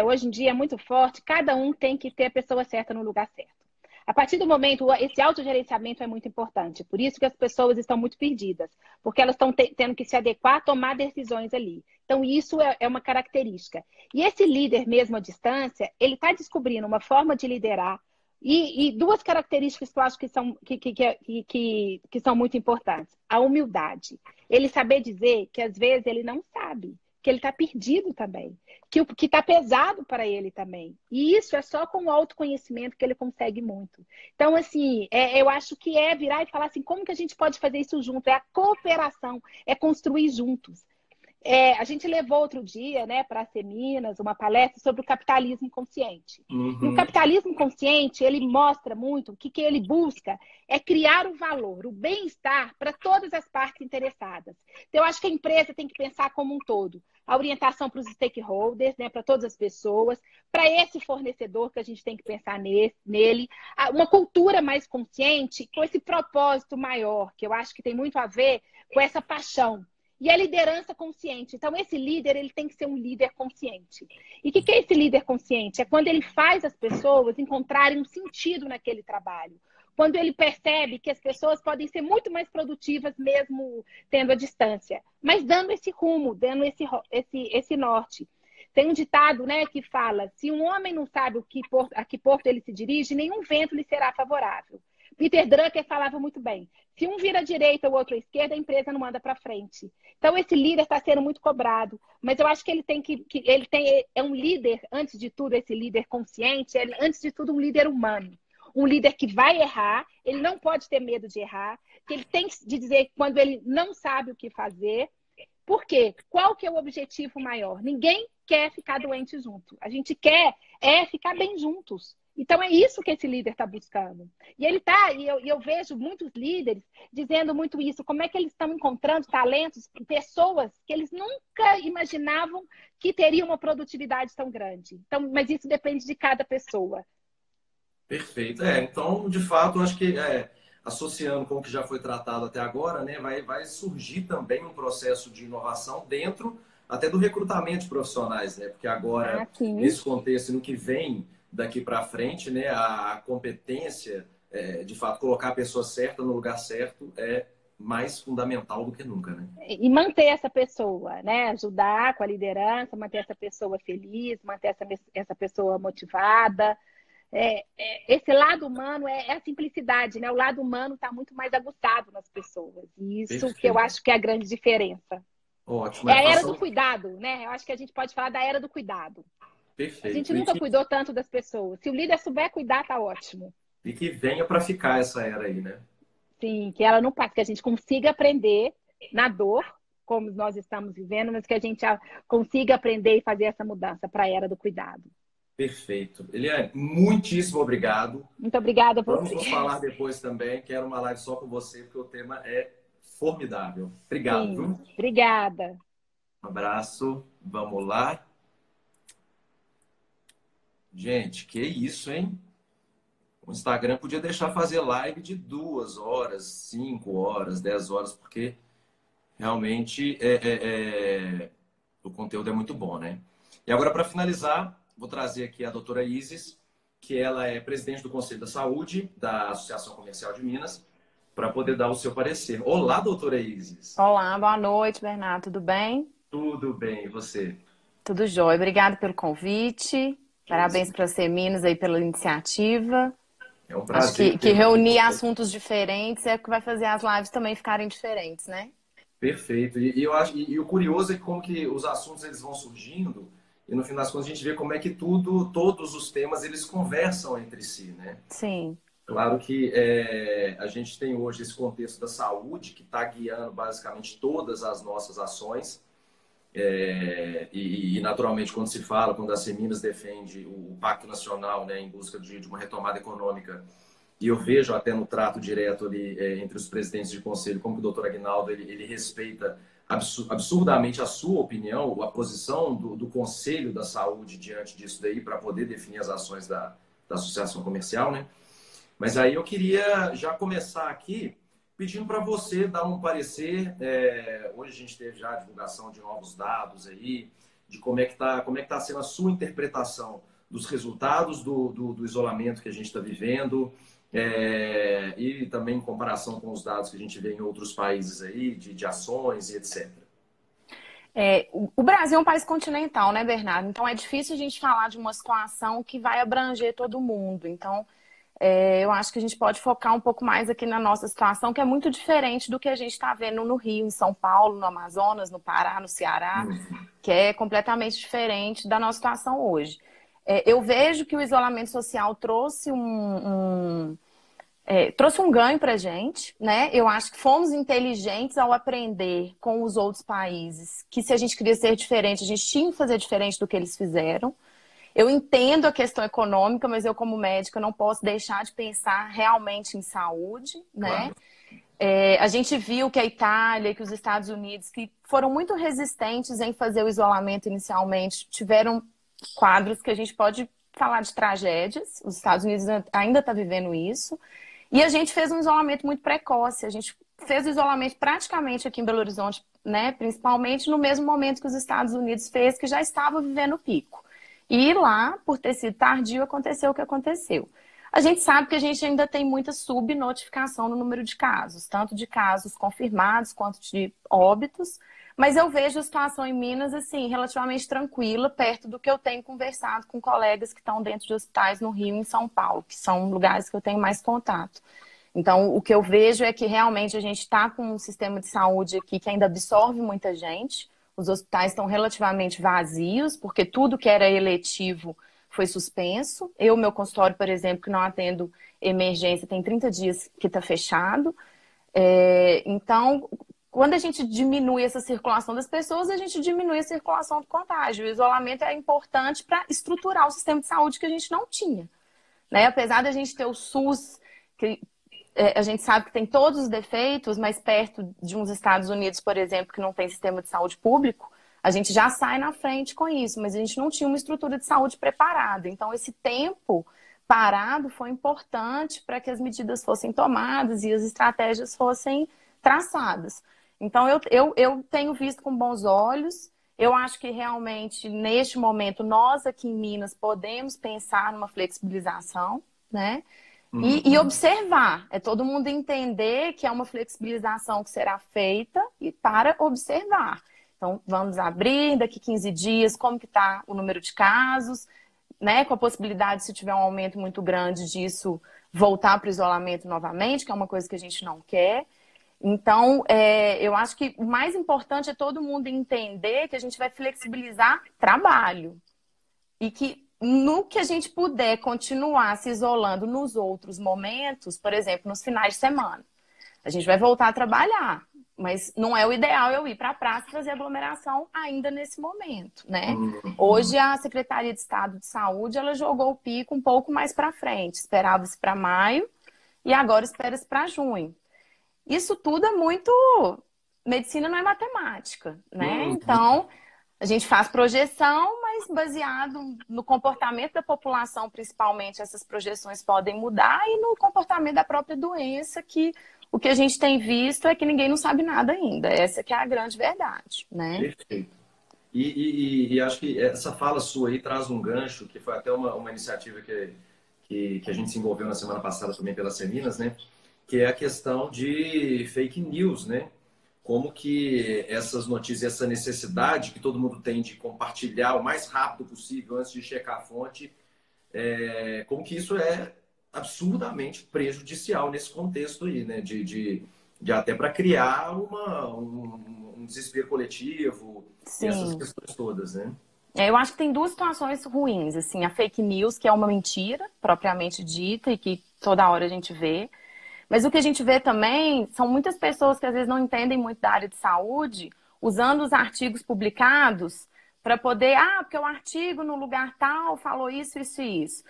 S4: hoje em dia é muito forte, cada um tem que ter a pessoa certa no lugar certo. A partir do momento, esse autogerenciamento é muito importante. Por isso que as pessoas estão muito perdidas, porque elas estão tendo que se adequar a tomar decisões ali. Então, isso é uma característica. E esse líder mesmo à distância, ele está descobrindo uma forma de liderar e duas características que eu acho que são muito importantes. A humildade. Ele saber dizer que, às vezes, ele não sabe, que ele está perdido também, que está pesado para ele também. E isso é só com o autoconhecimento que ele consegue muito. Então, assim, eu acho que é virar e falar assim, como que a gente pode fazer isso junto? É a cooperação, é construir juntos. A gente levou outro dia, né, para a Seminas, uma palestra sobre o capitalismo consciente. E o capitalismo consciente, ele mostra muito, o que ele busca é criar o valor, o bem-estar para todas as partes interessadas. Então, eu acho que a empresa tem que pensar como um todo. A orientação para os stakeholders, né, para todas as pessoas, para esse fornecedor que a gente tem que pensar nele. Uma cultura mais consciente, com esse propósito maior, que eu acho que tem muito a ver com essa paixão. E a liderança consciente. Então, esse líder, ele tem que ser um líder consciente. E o que é esse líder consciente? É quando ele faz as pessoas encontrarem um sentido naquele trabalho. Quando ele percebe que as pessoas podem ser muito mais produtivas mesmo tendo a distância. Mas dando esse rumo, dando esse norte. Tem um ditado, né, que fala, se um homem não sabe a que porto ele se dirige, nenhum vento lhe será favorável. Peter Drucker falava muito bem. Se um vira à direita ou outro à esquerda, a empresa não anda para frente. Então, esse líder está sendo muito cobrado. Mas eu acho que é um líder, antes de tudo, esse líder consciente, antes de tudo, um líder humano. Um líder que vai errar, ele não pode ter medo de errar, que ele tem de dizer quando ele não sabe o que fazer. Por quê? Qual que é o objetivo maior? Ninguém quer ficar doente junto. A gente quer ficar bem juntos. Então, é isso que esse líder está buscando. E eu vejo muitos líderes dizendo muito isso, como é que eles estão encontrando talentos, pessoas que eles nunca imaginavam que teriam uma produtividade tão grande. Então, mas isso depende de cada pessoa.
S1: Perfeito. Então, de fato, eu acho que associando com o que já foi tratado até agora, né, vai surgir também um processo de inovação dentro até do recrutamento de profissionais, né? Porque agora, nesse contexto, no que vem daqui para frente, né, a competência, de fato, colocar a pessoa certa no lugar certo é mais fundamental do que nunca, né?
S4: E manter essa pessoa, né? Ajudar com a liderança, manter essa pessoa feliz, manter essa pessoa motivada. esse lado humano é a simplicidade, né? O lado humano está muito mais aguçado nas pessoas. E isso que eu
S1: Perfeito.
S4: acho que é a grande diferença.
S1: Ótimo.
S4: É
S1: É,
S4: a era do
S1: façam...
S4: cuidado, né? Eu acho que a gente pode falar da era do cuidado. A gente
S1: Perfeito.
S4: nunca cuidou tanto das pessoas. Se o líder souber cuidar, tá ótimo.
S1: E que venha para ficar essa era aí, né?
S4: Sim, que ela não passe, que a gente consiga aprender na dor, como nós estamos vivendo, mas que a gente consiga aprender e fazer essa mudança para a era do cuidado.
S1: Perfeito. Eliane, muitíssimo obrigado.
S4: Muito obrigada a
S1: Vamos
S4: você.
S1: nos falar depois também. Quero uma live só com você, porque o tema é formidável. Obrigado,
S4: Sim,
S1: viu?
S4: obrigada.
S1: Um abraço. Vamos lá. Gente, que isso, hein? O Instagram podia deixar fazer live de 2 horas, 5 horas, 10 horas, porque realmente o conteúdo é muito bom, né? E agora, para finalizar, vou trazer aqui a doutora Isis, que ela é presidente do Conselho da Saúde da Associação Comercial de Minas, para poder dar o seu parecer. Olá, doutora Isis.
S5: Olá, boa noite, Bernardo. Tudo bem?
S1: Tudo bem, e você?
S5: Tudo jóia. Obrigada pelo convite. Parabéns para a Minas aí pela iniciativa.
S1: É um
S5: Acho
S1: prazer
S5: que
S1: ter
S5: reunir assuntos diferentes é o que vai fazer as lives também ficarem diferentes, né?
S1: Perfeito. E eu acho, e o curioso é que como que os assuntos eles vão surgindo e no fim das contas a gente vê como é que todos os temas eles conversam entre si, né?
S5: Sim.
S1: Claro que a gente tem hoje esse contexto da saúde que está guiando basicamente todas as nossas ações. E naturalmente quando a Seminas defende o Pacto Nacional, né, em busca de uma retomada econômica, e eu vejo até no trato direto ali entre os presidentes de conselho, como que o doutor Aguinaldo ele respeita absurdamente a sua opinião, a posição do Conselho da Saúde diante disso daí, para poder definir as ações da associação comercial, né? Mas aí eu queria já começar aqui pedindo para você dar um parecer. Hoje a gente teve já a divulgação de novos dados aí, de como é que tá sendo a sua interpretação dos resultados do isolamento que a gente está vivendo, e também em comparação com os dados que a gente vê em outros países aí, de ações e etc.
S5: O Brasil é um país continental, né, Bernardo? Então é difícil a gente falar de uma situação que vai abranger todo mundo. Então, eu acho que a gente pode focar um pouco mais aqui na nossa situação, que é muito diferente do que a gente está vendo no Rio, em São Paulo, no Amazonas, no Pará, no Ceará, que é completamente diferente da nossa situação hoje. Eu vejo que o isolamento social trouxe trouxe um ganho para a gente, né? Eu acho que fomos inteligentes ao aprender com os outros países que se a gente queria ser diferente, a gente tinha que fazer diferente do que eles fizeram. Eu entendo a questão econômica, mas eu, como médica, não posso deixar de pensar realmente em saúde, né?
S1: Claro.
S5: A gente viu que a Itália e que os Estados Unidos, que foram muito resistentes em fazer o isolamento inicialmente, tiveram quadros que a gente pode falar de tragédias. Os Estados Unidos ainda está vivendo isso. E a gente fez um isolamento muito precoce. A gente fez o isolamento praticamente aqui em Belo Horizonte, né? Principalmente no mesmo momento que os Estados Unidos fez, que já estava vivendo o pico. E lá, por ter sido tardio, aconteceu o que aconteceu. A gente sabe que a gente ainda tem muita subnotificação no número de casos, tanto de casos confirmados quanto de óbitos, mas eu vejo a situação em Minas, assim, relativamente tranquila, perto do que eu tenho conversado com colegas que estão dentro de hospitais no Rio e em São Paulo, que são lugares que eu tenho mais contato. Então, o que eu vejo é que realmente a gente está com um sistema de saúde aqui que ainda absorve muita gente. Os hospitais estão relativamente vazios, porque tudo que era eletivo foi suspenso. Meu consultório, por exemplo, que não atendo emergência, tem 30 dias que está fechado. Então, quando a gente diminui essa circulação das pessoas, a gente diminui a circulação do contágio. O isolamento é importante para estruturar o sistema de saúde que a gente não tinha, né? Apesar da gente ter o SUS, que a gente sabe que tem todos os defeitos, mas perto de uns Estados Unidos, por exemplo, que não tem sistema de saúde público, a gente já sai na frente com isso, mas a gente não tinha uma estrutura de saúde preparada. Então, esse tempo parado foi importante para que as medidas fossem tomadas e as estratégias fossem traçadas. Então, eu tenho visto com bons olhos. Eu acho que realmente, neste momento, nós aqui em Minas podemos pensar numa flexibilização, né? E observar. É todo mundo entender que é uma flexibilização que será feita e para observar. Então, vamos abrir daqui 15 dias, como que está o número de casos, né, com a possibilidade, se tiver um aumento muito grande disso, voltar para o isolamento novamente, que é uma coisa que a gente não quer. Então, eu acho que o mais importante é todo mundo entender que a gente vai flexibilizar trabalho. E que no que a gente puder continuar se isolando nos outros momentos, por exemplo, nos finais de semana, a gente vai voltar a trabalhar. Mas não é o ideal eu ir para a praça e fazer aglomeração ainda nesse momento, né? Hoje a Secretaria de Estado de Saúde, ela jogou o pico um pouco mais para frente. Esperava-se para maio e agora espera-se para junho. Isso tudo é muito... Medicina não é matemática, né? Então, a gente faz projeção, mas baseado no comportamento da população, principalmente, essas projeções podem mudar e no comportamento da própria doença, que o que a gente tem visto é que ninguém não sabe nada ainda. Essa que é a grande verdade, né?
S1: Perfeito. E acho que essa fala sua aí traz um gancho, que foi até uma iniciativa que a gente se envolveu na semana passada também pelas Seminas, né? Que é a questão de fake news, né? Como que essas notícias, essa necessidade que todo mundo tem de compartilhar o mais rápido possível antes de checar a fonte, como que isso é absurdamente prejudicial nesse contexto aí, né? De até para criar um desespero coletivo.
S5: Sim.
S1: E essas questões todas, né?
S5: Eu acho que tem duas situações ruins, assim, a fake news, que é uma mentira, propriamente dita, e que toda hora a gente vê. Mas o que a gente vê também são muitas pessoas que às vezes não entendem muito da área de saúde, usando os artigos publicados para poder, porque o artigo no lugar tal falou isso, isso e isso.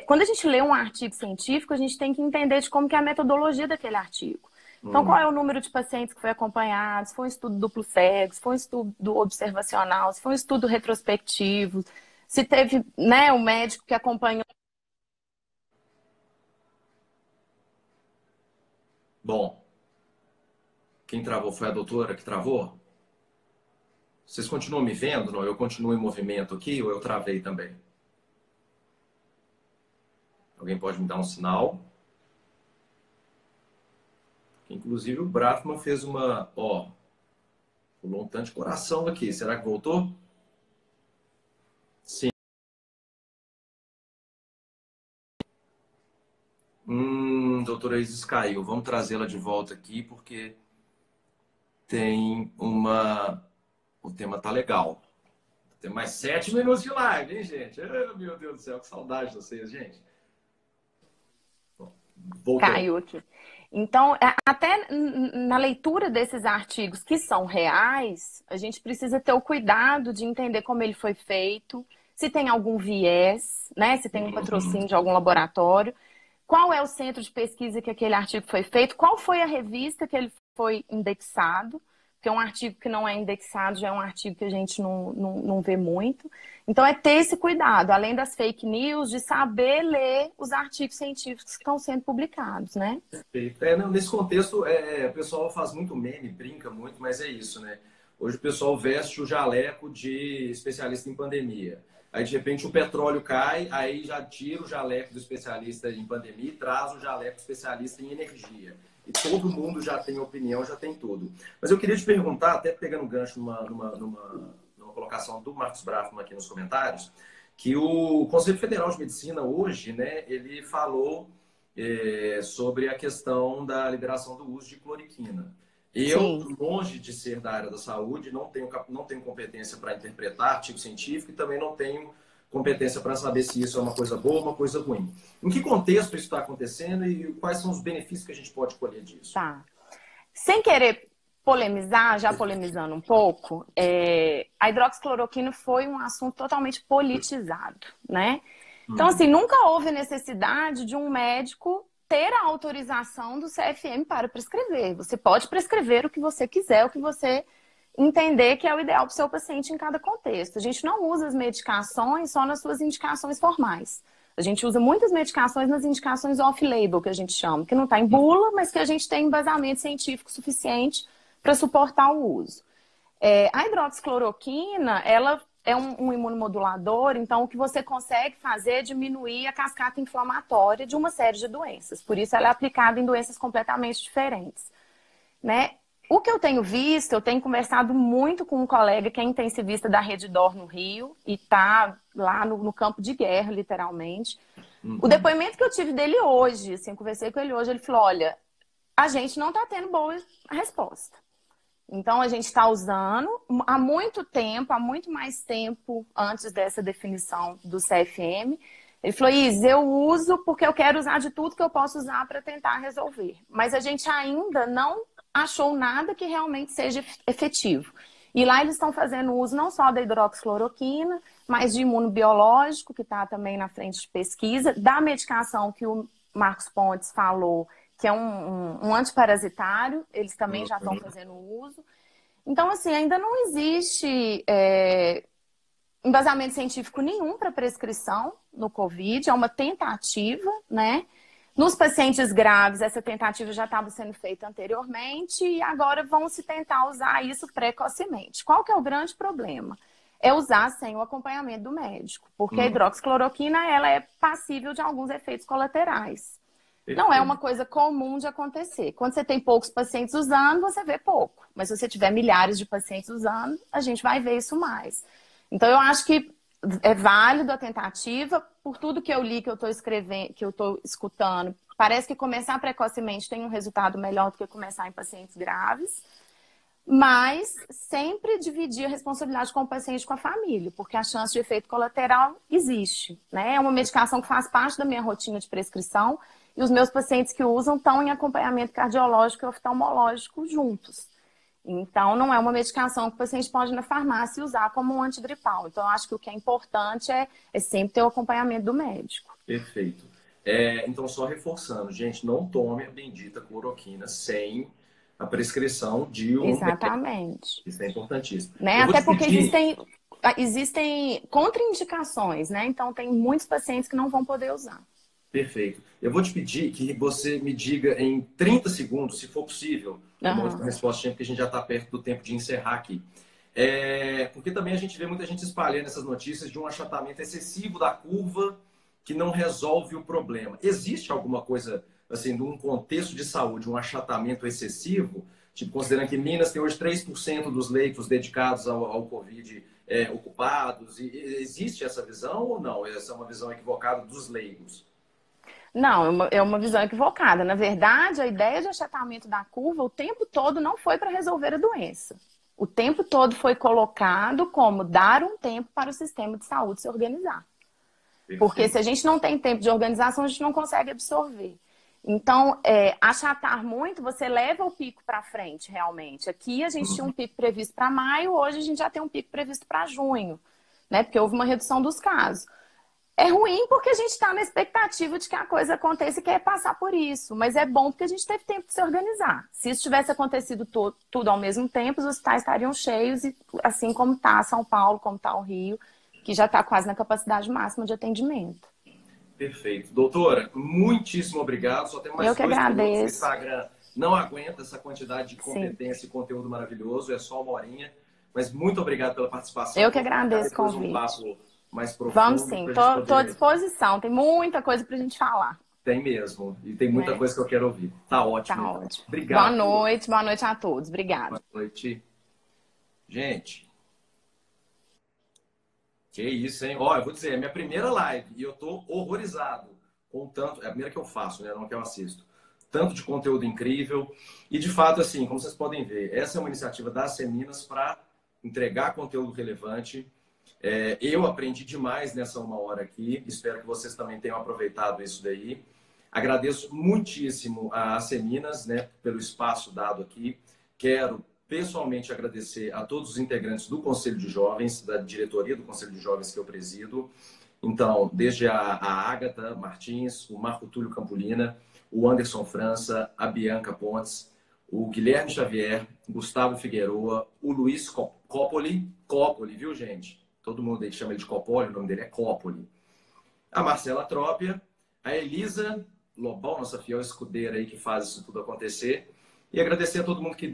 S5: Quando a gente lê um artigo científico, a gente tem que entender de como que é a metodologia daquele artigo. Então, qual é o número de pacientes que foi acompanhado, se foi um estudo duplo cego, se foi um estudo observacional, se foi um estudo retrospectivo, se teve, né, um médico que acompanhou.
S1: Bom, quem travou foi a doutora que travou? Vocês continuam me vendo? Não? Eu continuo em movimento aqui ou eu travei também? Alguém pode me dar um sinal? Inclusive o Brafman fez uma... Ó, pulou um tanto de coração aqui. Será que voltou? Sim. Doutora Isis caiu. Vamos trazê-la de volta aqui porque tem uma... O tema tá legal. Tem mais 7 minutos de live, hein, gente? Oh, meu Deus do céu, que saudade de vocês, gente. Voltou.
S5: Caiu aqui. Então, até na leitura desses artigos que são reais, a gente precisa ter o cuidado de entender como ele foi feito, se tem algum viés, né? Se tem um patrocínio de algum laboratório, qual é o centro de pesquisa que aquele artigo foi feito, qual foi a revista que ele foi indexado, porque um artigo que não é indexado já é um artigo que a gente não vê muito. Então, é ter esse cuidado, além das fake news, de saber ler os artigos científicos que estão sendo publicados, né?
S1: Perfeito. Nesse contexto, o pessoal faz muito meme, brinca muito, mas é isso, né? Hoje o pessoal veste o jaleco de especialista em pandemia. Aí, de repente, o petróleo cai, aí já tira o jaleco do especialista em pandemia e traz o jaleco do especialista em energia. E todo mundo já tem opinião, já tem tudo. Mas eu queria te perguntar, até pegando um gancho numa colocação do Marcos Brafman aqui nos comentários, que o Conselho Federal de Medicina hoje, né, ele falou sobre a questão da liberação do uso de cloriquina. Eu,
S5: Sim.
S1: longe de ser da área da saúde, não tenho competência para interpretar artigo científico e também não tenho competência para saber se isso é uma coisa boa ou uma coisa ruim. Em que contexto isso está acontecendo e quais são os benefícios que a gente pode colher disso?
S5: Tá. Sem querer polemizar, já polemizando um pouco, a hidroxicloroquina foi um assunto totalmente politizado, né? Então, assim, nunca houve necessidade de um médico ter a autorização do CFM para prescrever. Você pode prescrever o que você quiser, o que você entender que é o ideal para o seu paciente em cada contexto. A gente não usa as medicações só nas suas indicações formais. A gente usa muitas medicações nas indicações off-label, que a gente chama, que não está em bula, mas que a gente tem embasamento científico suficiente para suportar o uso. A hidroxicloroquina, ela é um imunomodulador, então o que você consegue fazer é diminuir a cascata inflamatória de uma série de doenças. Por isso ela é aplicada em doenças completamente diferentes, né? O que eu tenho visto, eu tenho conversado muito com um colega que é intensivista da Rede D'Or no Rio e está lá no campo de guerra, literalmente. O depoimento que eu tive dele hoje, assim, eu conversei com ele hoje, ele falou, olha, a gente não está tendo boa resposta. Então, a gente está usando há muito tempo, há muito mais tempo antes dessa definição do CFM. Ele falou, Is, eu uso porque eu quero usar de tudo que eu posso usar para tentar resolver. Mas a gente ainda não achou nada que realmente seja efetivo. E lá eles estão fazendo uso não só da hidroxicloroquina, mas de imunobiológico, que está também na frente de pesquisa, da medicação que o Marcos Pontes falou, que é um antiparasitário, eles também já estão fazendo uso. Então, assim, ainda não existe embasamento científico nenhum para prescrição no COVID, é uma tentativa, né? Nos pacientes graves, essa tentativa já estava sendo feita anteriormente e agora vão se tentar usar isso precocemente. Qual que é o grande problema? É usar sem o acompanhamento do médico, porque a hidroxicloroquina ela é passível de alguns efeitos colaterais. Não é uma coisa comum de acontecer. Quando você tem poucos pacientes usando, você vê pouco. Mas se você tiver milhares de pacientes usando, a gente vai ver isso mais. Então, eu acho que é válido a tentativa. Por tudo que eu li, que eu estou escrevendo, que eu estou escutando, parece que começar precocemente tem um resultado melhor do que começar em pacientes graves. Mas sempre dividir a responsabilidade com o paciente e com a família, porque a chance de efeito colateral existe, né? É uma medicação que faz parte da minha rotina de prescrição e os meus pacientes que usam estão em acompanhamento cardiológico e oftalmológico juntos. Então, não é uma medicação que o paciente pode ir na farmácia e usar como um antigripal. Então, eu acho que o que é importante é sempre ter o acompanhamento do médico.
S1: Perfeito. Então, só reforçando, gente, não tome a bendita cloroquina sem a prescrição de um...
S5: Exatamente.
S1: Isso é importantíssimo.
S5: Né? Até porque existem contraindicações, né? Então, tem muitos pacientes que não vão poder usar.
S1: Perfeito. Eu vou te pedir que você me diga em 30 segundos, se for possível, uma outra resposta, porque a gente já está perto do tempo de encerrar aqui. Porque também a gente vê muita gente espalhando essas notícias de um achatamento excessivo da curva que não resolve o problema. Existe alguma coisa, assim, de um contexto de saúde, um achatamento excessivo? Tipo, considerando que Minas tem hoje 3% dos leitos dedicados ao Covid ocupados. Existe essa visão ou não? Essa é uma visão equivocada dos leigos?
S5: Não, é uma visão equivocada. Na verdade, a ideia de achatamento da curva o tempo todo não foi para resolver a doença. O tempo todo foi colocado como dar um tempo para o sistema de saúde se organizar. Perfeito. Porque se a gente não tem tempo de organização, a gente não consegue absorver. Então, achatar muito, você leva o pico para frente, realmente. Aqui a gente tinha um pico previsto para maio, hoje a gente já tem um pico previsto para junho, né? Porque houve uma redução dos casos. É ruim porque a gente está na expectativa de que a coisa aconteça e quer passar por isso. Mas é bom porque a gente teve tempo de se organizar. Se isso tivesse acontecido tudo ao mesmo tempo, os hospitais estariam cheios, assim como está São Paulo, como está o Rio, que já está quase na capacidade máxima de atendimento.
S1: Perfeito. Doutora, muitíssimo obrigado. Só tem mais 2 minutos. O Instagram não aguenta essa quantidade de competência e conteúdo maravilhoso. É só 1 horinha. Mas muito obrigado pela participação.
S5: Eu que agradeço o convite.
S1: Um papo mais profundo.
S5: Vamos sim. Estou à disposição. Tem muita coisa para a gente falar.
S1: Tem mesmo. E tem muita coisa que eu quero ouvir. Tá ótimo.
S5: Tá ótimo.
S1: Obrigado.
S5: Boa noite a todos. Obrigada.
S1: Boa noite. Gente... Que isso, hein? Ó, eu vou dizer, é minha primeira live e eu tô horrorizado com o tanto... É a primeira que eu faço, né? Não que eu assisto. Tanto de conteúdo incrível. E, de fato, assim, como vocês podem ver, essa é uma iniciativa da Seminas para entregar conteúdo relevante. Eu aprendi demais nessa 1 hora aqui. Espero que vocês também tenham aproveitado isso daí. Agradeço muitíssimo a Seminas, né, pelo espaço dado aqui. Quero pessoalmente agradecer a todos os integrantes do Conselho de Jovens, da diretoria do Conselho de Jovens que eu presido. Então, desde a Ágata Martins, o Marco Túlio Campolina, o Anderson França, a Bianca Pontes, o Guilherme Xavier, Gustavo Figueroa, o Luiz Copoli, viu, gente? Todo mundo aí chama ele de Copoli, o nome dele é Copoli. A Marcela Trópia, a Elisa Lobão, nossa fiel escudeira aí que faz isso tudo acontecer. E agradecer a todo mundo que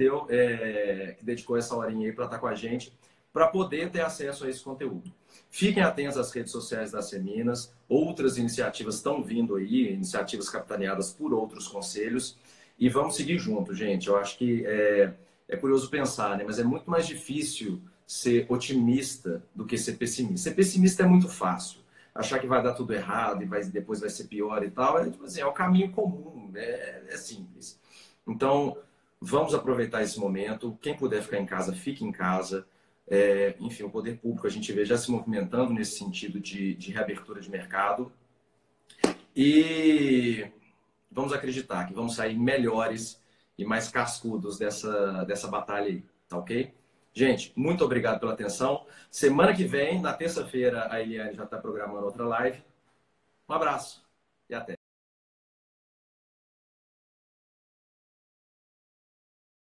S1: dedicou essa horinha aí para estar com a gente, para poder ter acesso a esse conteúdo. Fiquem atentos às redes sociais da Seminas, outras iniciativas estão vindo aí, iniciativas capitaneadas por outros conselhos, e vamos seguir juntos, gente. Eu acho que é curioso pensar, né? Mas é muito mais difícil ser otimista do que ser pessimista. Ser pessimista é muito fácil. Achar que vai dar tudo errado e depois vai ser pior e tal, tipo assim, é o caminho comum, é simples. Então, vamos aproveitar esse momento. Quem puder ficar em casa, fique em casa. Enfim, o poder público a gente vê já se movimentando nesse sentido de reabertura de mercado. E vamos acreditar que vamos sair melhores e mais cascudos dessa batalha aí, tá ok? Gente, muito obrigado pela atenção. Semana que vem, na terça-feira, a Eliane já está programando outra live. Um abraço e até.